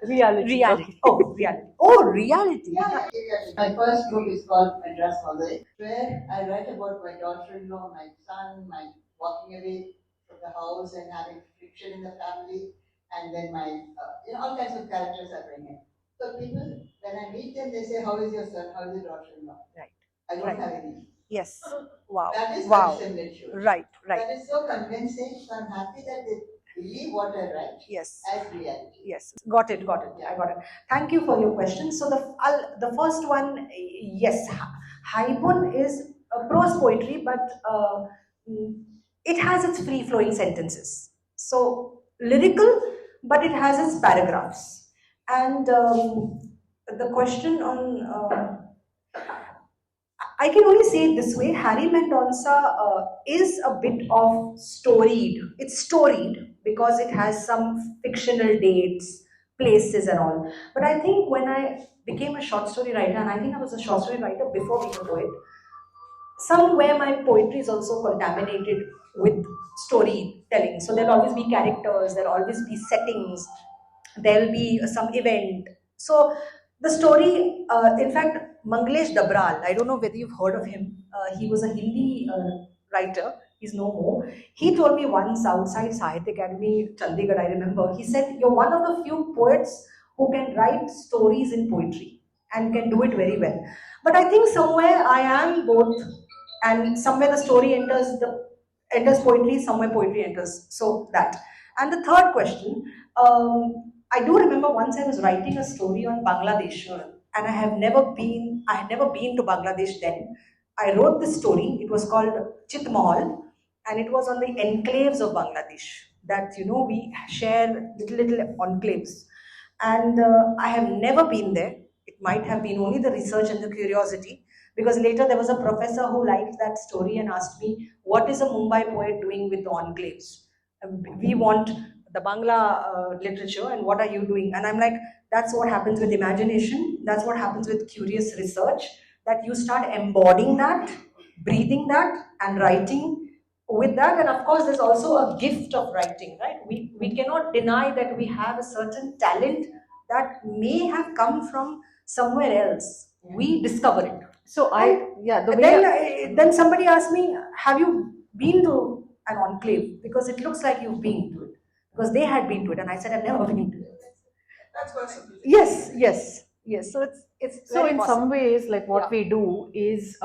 Reality. Reality. Oh, reality. Oh, reality. Yeah. My first book is called Mendonsa, where I write about my daughter-in-law, my son, my walking away from the house and having friction in the family, and then my, all kinds of characters I bring in. So people, when I meet them, they say, how is your son? How is your daughter-in-law? Right. I don't have any. Yes. Wow. That is Wow. Right. That is so convincing, so I'm happy that they believe what I write Yes. as reality. Yes. Got it. I got it. Thank you for your question. So the first one, yes, Haibun is prose poetry, but it has its free flowing sentences. So lyrical, but it has its paragraphs. And the question on I can only say it this way, Harry Mendonsa is a bit of storied. It's storied because it has some fictional dates, places and all. But I think when I became a short story writer, and I think I was a short story writer before being a poet, somewhere my poetry is also contaminated with storytelling. So there'll always be characters, there'll always be settings, there'll be some event. So the story, in fact, Manglesh Dabral, I don't know whether you've heard of him. He was a Hindi writer. He's no more. He told me once outside Sahitya Academy, Chandigarh, I remember, he said, you're one of the few poets who can write stories in poetry and can do it very well. But I think somewhere I am both, and somewhere the story enters poetry, somewhere poetry enters. So that. And the third question, I do remember once I was writing a story on Bangladesh, and I had never been to Bangladesh then. I wrote this story. It was called Chit Mahal, and it was on the enclaves of Bangladesh. that we share little enclaves, and I have never been there. It might have been only the research and the curiosity, because later there was a professor who liked that story and asked me, what is a Mumbai poet doing with the enclaves? We want the Bangla literature, and what are you doing? And I'm like, that's what happens with imagination. That's what happens with curious research, that you start embodying that, breathing that, and writing with that. And of course, there's also a gift of writing, right? We cannot deny that we have a certain talent that may have come from somewhere else. We discover it. So Then somebody asked me, have you been to an enclave? Because it looks like you've been to it. Because they had been to it, and I said, I've never been to it. That's possible. Yes. So it's so very in possible. some ways, like what we do is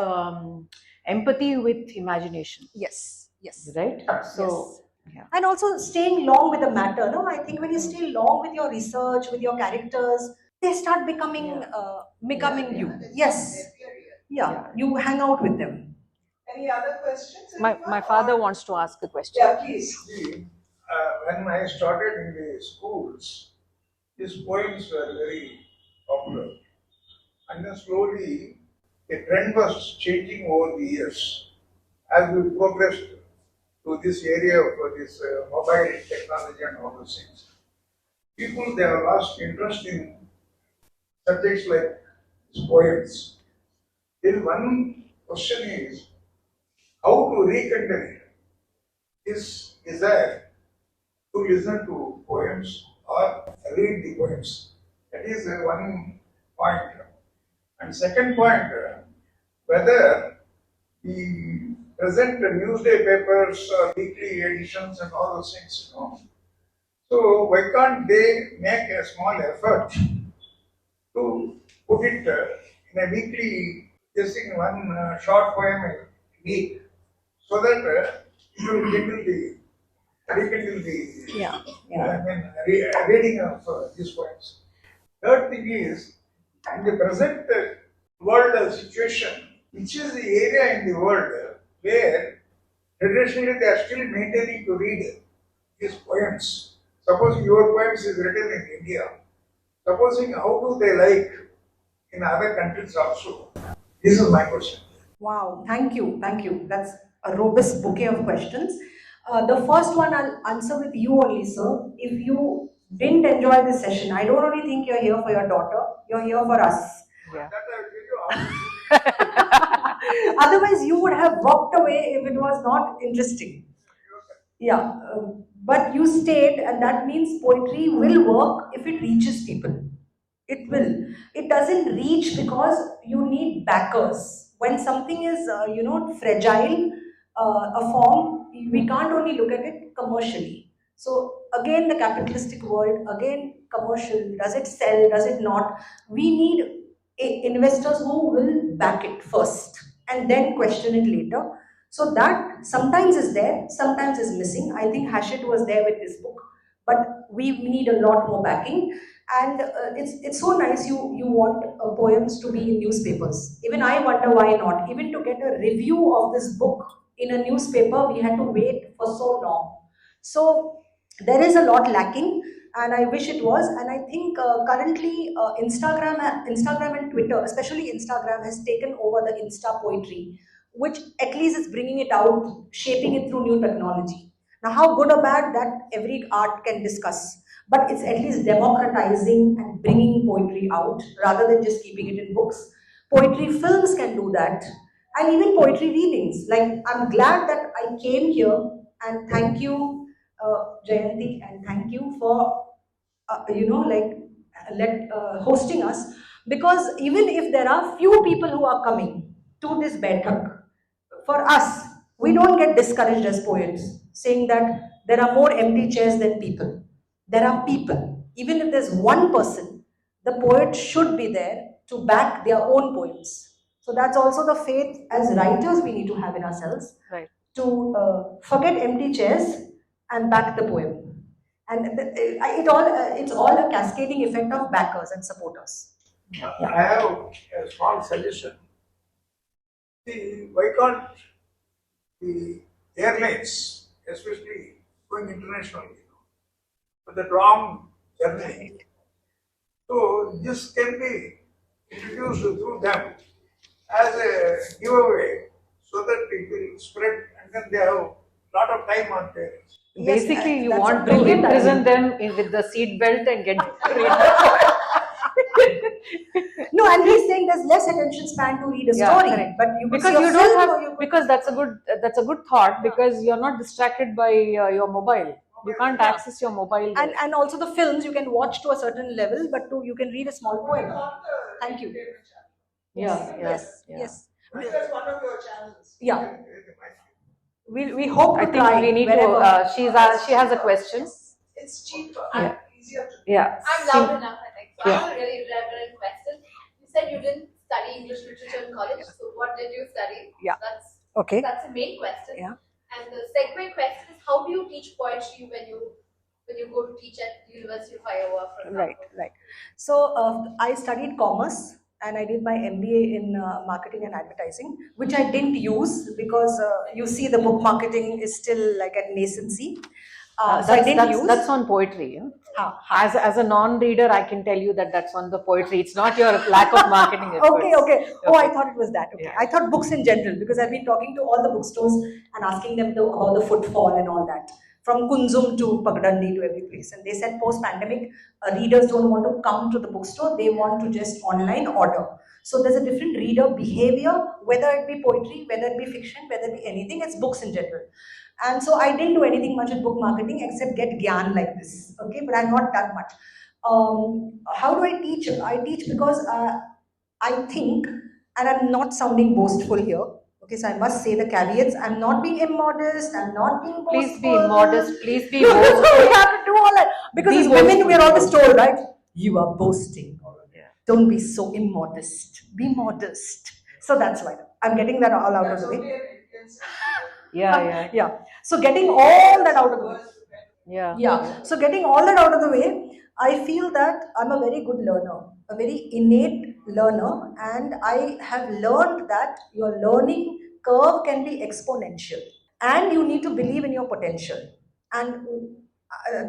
empathy with imagination, Yes. right? So And also staying long with the matter. No, I think when you stay long with your research, with your characters, they start becoming you. Yes. Yeah. You hang out with them. Any other questions? my father wants to ask a question. Yeah, please. See, when I started in the schools, these poems were very popular. And then slowly, the trend was changing over the years. As we progressed to this area of this mobile technology and all those things, people, they have lost interest in subjects like these poems. Then one question is, how to rekindle this desire to listen to poems or read the poems. That is one point. And second point, whether the present newspapers or weekly editions and all those things, So why can't they make a small effort to put it in a weekly, just in one short poem a week, so that it will rekindle the reading of these poems. Third thing is, in the present world situation, which is the area in the world where traditionally they are still maintaining to read these poems. Suppose your poems is written in India. Supposing how do they like in other countries also? This is my question. Wow, thank you. That's a robust bouquet of questions. The first one I'll answer with you only, sir. If you didn't enjoy this session, I don't only think you're here for your daughter, you're here for us. Yeah. That I will tell you how. Otherwise, you would have walked away if it was not interesting. Yeah, but you stayed, and that means poetry will work if it reaches people. It will. It doesn't reach because you need backers. When something is, fragile, a form, we can't only look at it commercially. So again, the capitalistic world, again, commercial. Does it sell? Does it not? We need investors who will back it first and then question it later. So that sometimes is there, sometimes is missing. I think Hachette was there with this book, but we need a lot more backing. And it's so nice you want poems to be in newspapers. Even I wonder why not. Even to get a review of this book in a newspaper, we had to wait for so long. So there is a lot lacking, and I wish it was. And I think currently Instagram and Twitter, especially Instagram, has taken over the Insta poetry, which at least is bringing it out, shaping it through new technology. Now, how good or bad, that every art can discuss, but it's at least democratizing and bringing poetry out rather than just keeping it in books. Poetry films can do that, and even poetry readings. Like, I'm glad that I came here, and thank you, Jayanti, and thank you for hosting us, because even if there are few people who are coming to this Baitak, for us, we don't get discouraged as poets, saying that there are more empty chairs than people. There are people. Even if there's one person, the poet should be there to back their own poems. So that's also the faith as writers we need to have in ourselves, Right. to forget empty chairs and back the poem. And it's all a cascading effect of backers and supporters. I have a small suggestion. See, why can't the airlines, especially going internationally, but the wrong journey. So this can be introduced through them as a giveaway so that it will spread and then they have a lot of time on parents. Basically, you want to imprison them with the seat belt and get No, and he's saying there's less attention span to read a story, correct. but you because you don't have because that's a good thought because you're not distracted by your mobile. You can't access your mobile. And also the films you can watch to a certain level, but you can read a small poem. Thank you. Yes. Yes. That's one of your channels. Yeah. We hope. I think we need to. She has a question. It's cheaper and easier to. Yeah. I'm loud enough, I think. So I have a really relevant question. You said you didn't study English literature in college. So what did you study? Yeah. That's okay. That's the main question. Yeah. And the segue question is, how do you teach poetry when you go to teach at the University of Iowa, for example? Right. So I studied commerce and I did my MBA in marketing and advertising, which I didn't use because you see the book marketing is still like at nascency. So I didn't use. That's on poetry. Yeah? As a non-reader, I can tell you that that's on the poetry. It's not your lack of marketing efforts. Okay. Oh, I thought it was that. Okay. Yeah. I thought books in general because I've been talking to all the bookstores and asking them about the footfall and all that. From Kunzum to Pagdandi to every place. And they said post-pandemic, readers don't want to come to the bookstore. They want to just online order. So there's a different reader behavior, whether it be poetry, whether it be fiction, whether it be anything, it's books in general. And so I didn't do anything much with book marketing except get gyan like this, okay? But I've not done much. How do I teach? I teach because I think, and I'm not sounding boastful here, okay, so I must say the caveats. I'm not being immodest, I'm not being boastful. Please be immodest, please be boastful. We have to do all that. Because as women, we're always told, right? You are boasting. Yeah. Don't be so immodest. Be modest. So that's why. I'm getting that all out of the way. Yeah. So getting all that out of the way. Yeah. So getting all that out of the way, I feel that I'm a very good learner, a very innate learner, and I have learned that your learning curve can be exponential, and you need to believe in your potential. And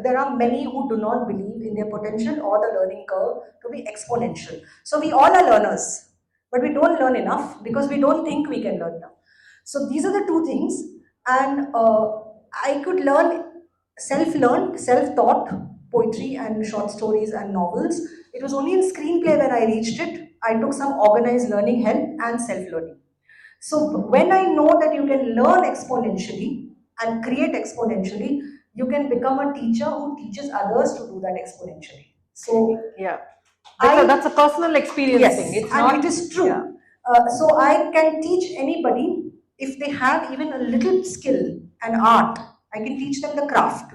there are many who do not believe in their potential or the learning curve to be exponential. So we all are learners, but we don't learn enough because we don't think we can learn enough. So these are the two things, and I could learn self-learned, self-taught poetry and short stories and novels. It was only in screenplay when I reached it. I took some organized learning help and self-learning. So when I know that you can learn exponentially and create exponentially, you can become a teacher who teaches others to do that exponentially. So yeah, that's a personal experience thing. It's and not, it is true. Yeah. So I can teach anybody if they have even a little skill and art. I can teach them the craft.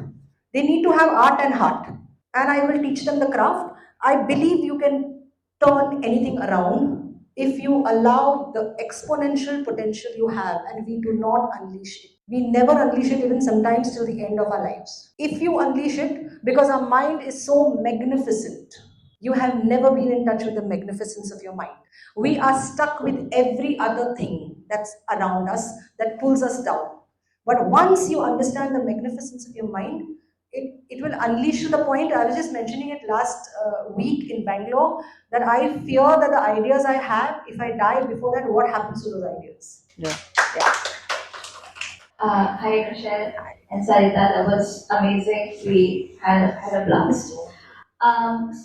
They need to have art and heart, and I will teach them the craft. I believe you can turn anything around if you allow the exponential potential you have, and we do not unleash it. We never unleash it, even sometimes till the end of our lives. If you unleash it, because our mind is so magnificent, you have never been in touch with the magnificence of your mind. We are stuck with every other thing that's around us that pulls us down. But once you understand the magnificence of your mind, it will unleash to the point. I was just mentioning it last week in Bangalore, that I fear that the ideas I have, if I die before that, what happens to those ideas? Yeah. Hi Rochelle and Saritha, that was amazing. We had a blast.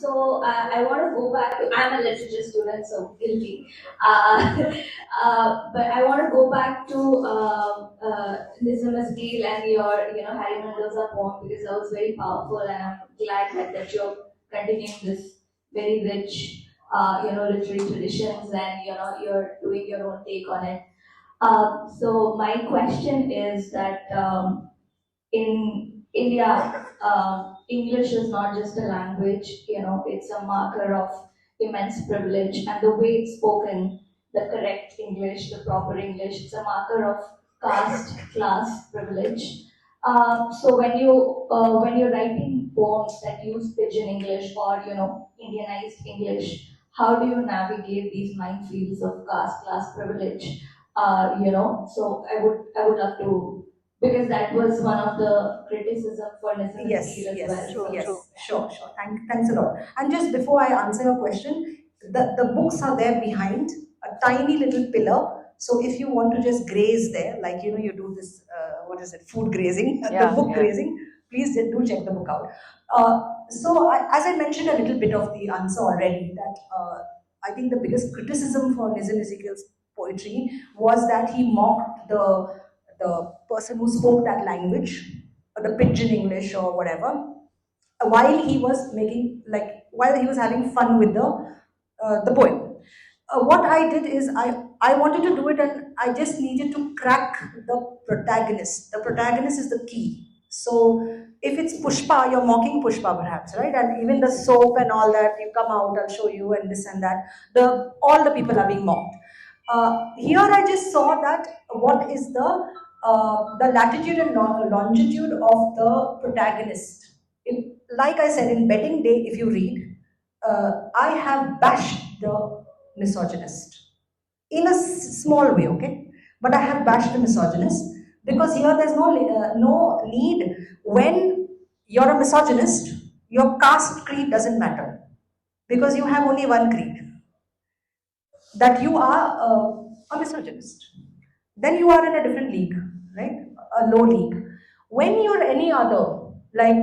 So I want to go back to, I'm a literature student, so guilty. But I want to go back to Nizamus Deal and your, Harry Mendonsa poem, because that was very powerful, and I'm glad that you're continuing this very rich, literary traditions, and you're doing your own take on it. So my question is that in India, English is not just a language, it's a marker of immense privilege, and the way it's spoken, the correct English, the proper English, it's a marker of caste, class, privilege. So when you're writing poems that use pidgin English or Indianized English, how do you navigate these minefields of caste, class, privilege? So I would love to because that was one of the criticism for Nizam Yes, as yes, well. true, So, yes, sure, sure. Thanks a lot. And just before I answer your question, the books are there behind a tiny little pillar. So if you want to just graze there, like you do this, what is it, food grazing, the book grazing, please do check the book out. As I mentioned a little bit of the answer already, that I think the biggest criticism for Nizam Ezekiel's poetry was that he mocked the person who spoke that language, or the pidgin English or whatever, while he was while he was having fun with the poem. What I did is I wanted to do it, and I just needed to crack the protagonist. The protagonist is the key. So if it's Pushpa, you're mocking Pushpa perhaps, right? And even the soap and all that, you come out, I'll show you, and this and that. All the people are being mocked. Here I just saw that what is the latitude and longitude of the protagonist. Like I said, in Betting Day, if you read, I have bashed the misogynist in a small way, okay? But I have bashed the misogynist because here there's no need. When you're a misogynist, your caste creed doesn't matter because you have only one creed, that you are a misogynist. Then you are in a different league, right? A low league. When you're any other, like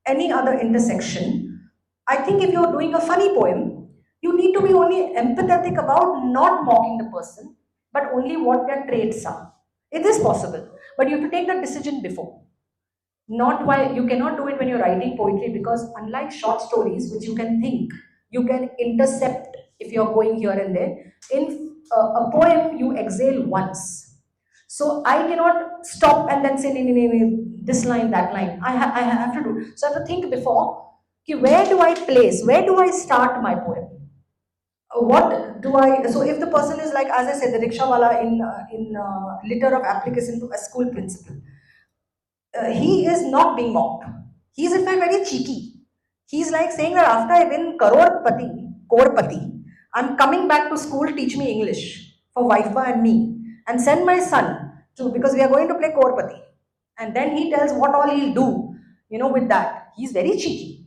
any other intersection, I think if you're doing a funny poem, you need to be only empathetic about not mocking the person, but only what their traits are. It is possible, but you have to take that decision before. Not why you cannot do it when you're writing poetry, because unlike short stories, which you can think, you can intercept if you're going here and there. In a poem, you exhale once. So I cannot stop and then say, nee, nee, nee, nee, this line, that line. I have to do. So I have to think before, okay, where do I place, where do I start my poem? What do I, so if the person is like, as I said, the rickshawala in litter of applicants into a school principal, he is not being mocked. He is in fact very cheeky. He's like saying that after I win Korpati, I'm coming back to school, teach me English for Wifa and me, and send my son to, because we are going to play Korpati. And then he tells what all he'll do, with that. He's very cheeky.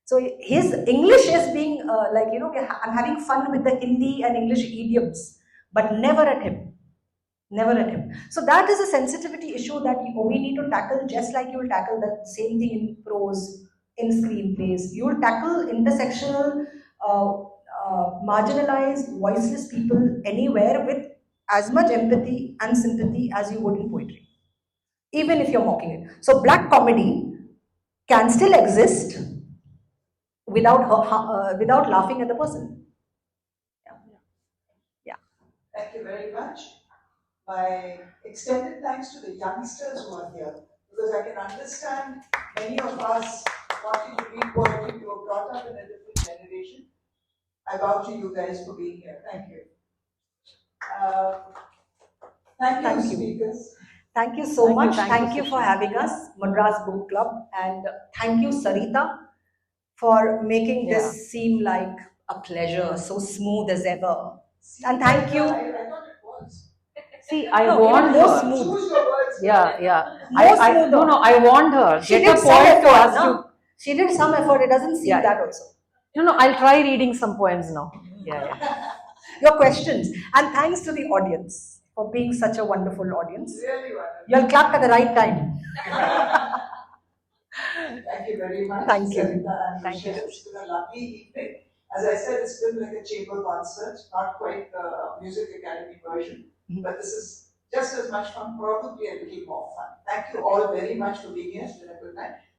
So his English is being I'm having fun with the Hindi and English idioms, but never at him. Never at him. So that is a sensitivity issue that we need to tackle, just like you will tackle the same thing in prose, in screenplays. You will tackle intersectional, marginalized, voiceless people anywhere with as much empathy and sympathy as you would in poetry, even if you're mocking it. So black comedy can still exist without laughing at the person. Yeah. Thank you very much. My extended thanks to the youngsters who are here, because I can understand many of us wanting to read poetry, who were brought up in a different generation. I bow to you guys for being here. Thank you. Thank you, speakers. Thank you so much. Thank you for having us, Madras Book Club, and thank you, Saritha, for making this seem like a pleasure, so smooth as ever. And thank you. I thought it was. See, I warned her. Choose your words. Yeah. I warned her. She Get did a some poet to effort. us She did some effort. It doesn't seem that also. No, I'll try reading some poems now. Yeah. Your questions. And thanks to the audience for being such a wonderful audience. Really wonderful. You'll clap at the right time. Thank you very much. Thank you. Saritha and Thank you. Rochelle. It's been a lovely evening. As I said, it's been like a chamber concert, not quite the Music Academy version, but this is just as much fun, probably a little more fun. Thank you all very much for being here. It's been a good night.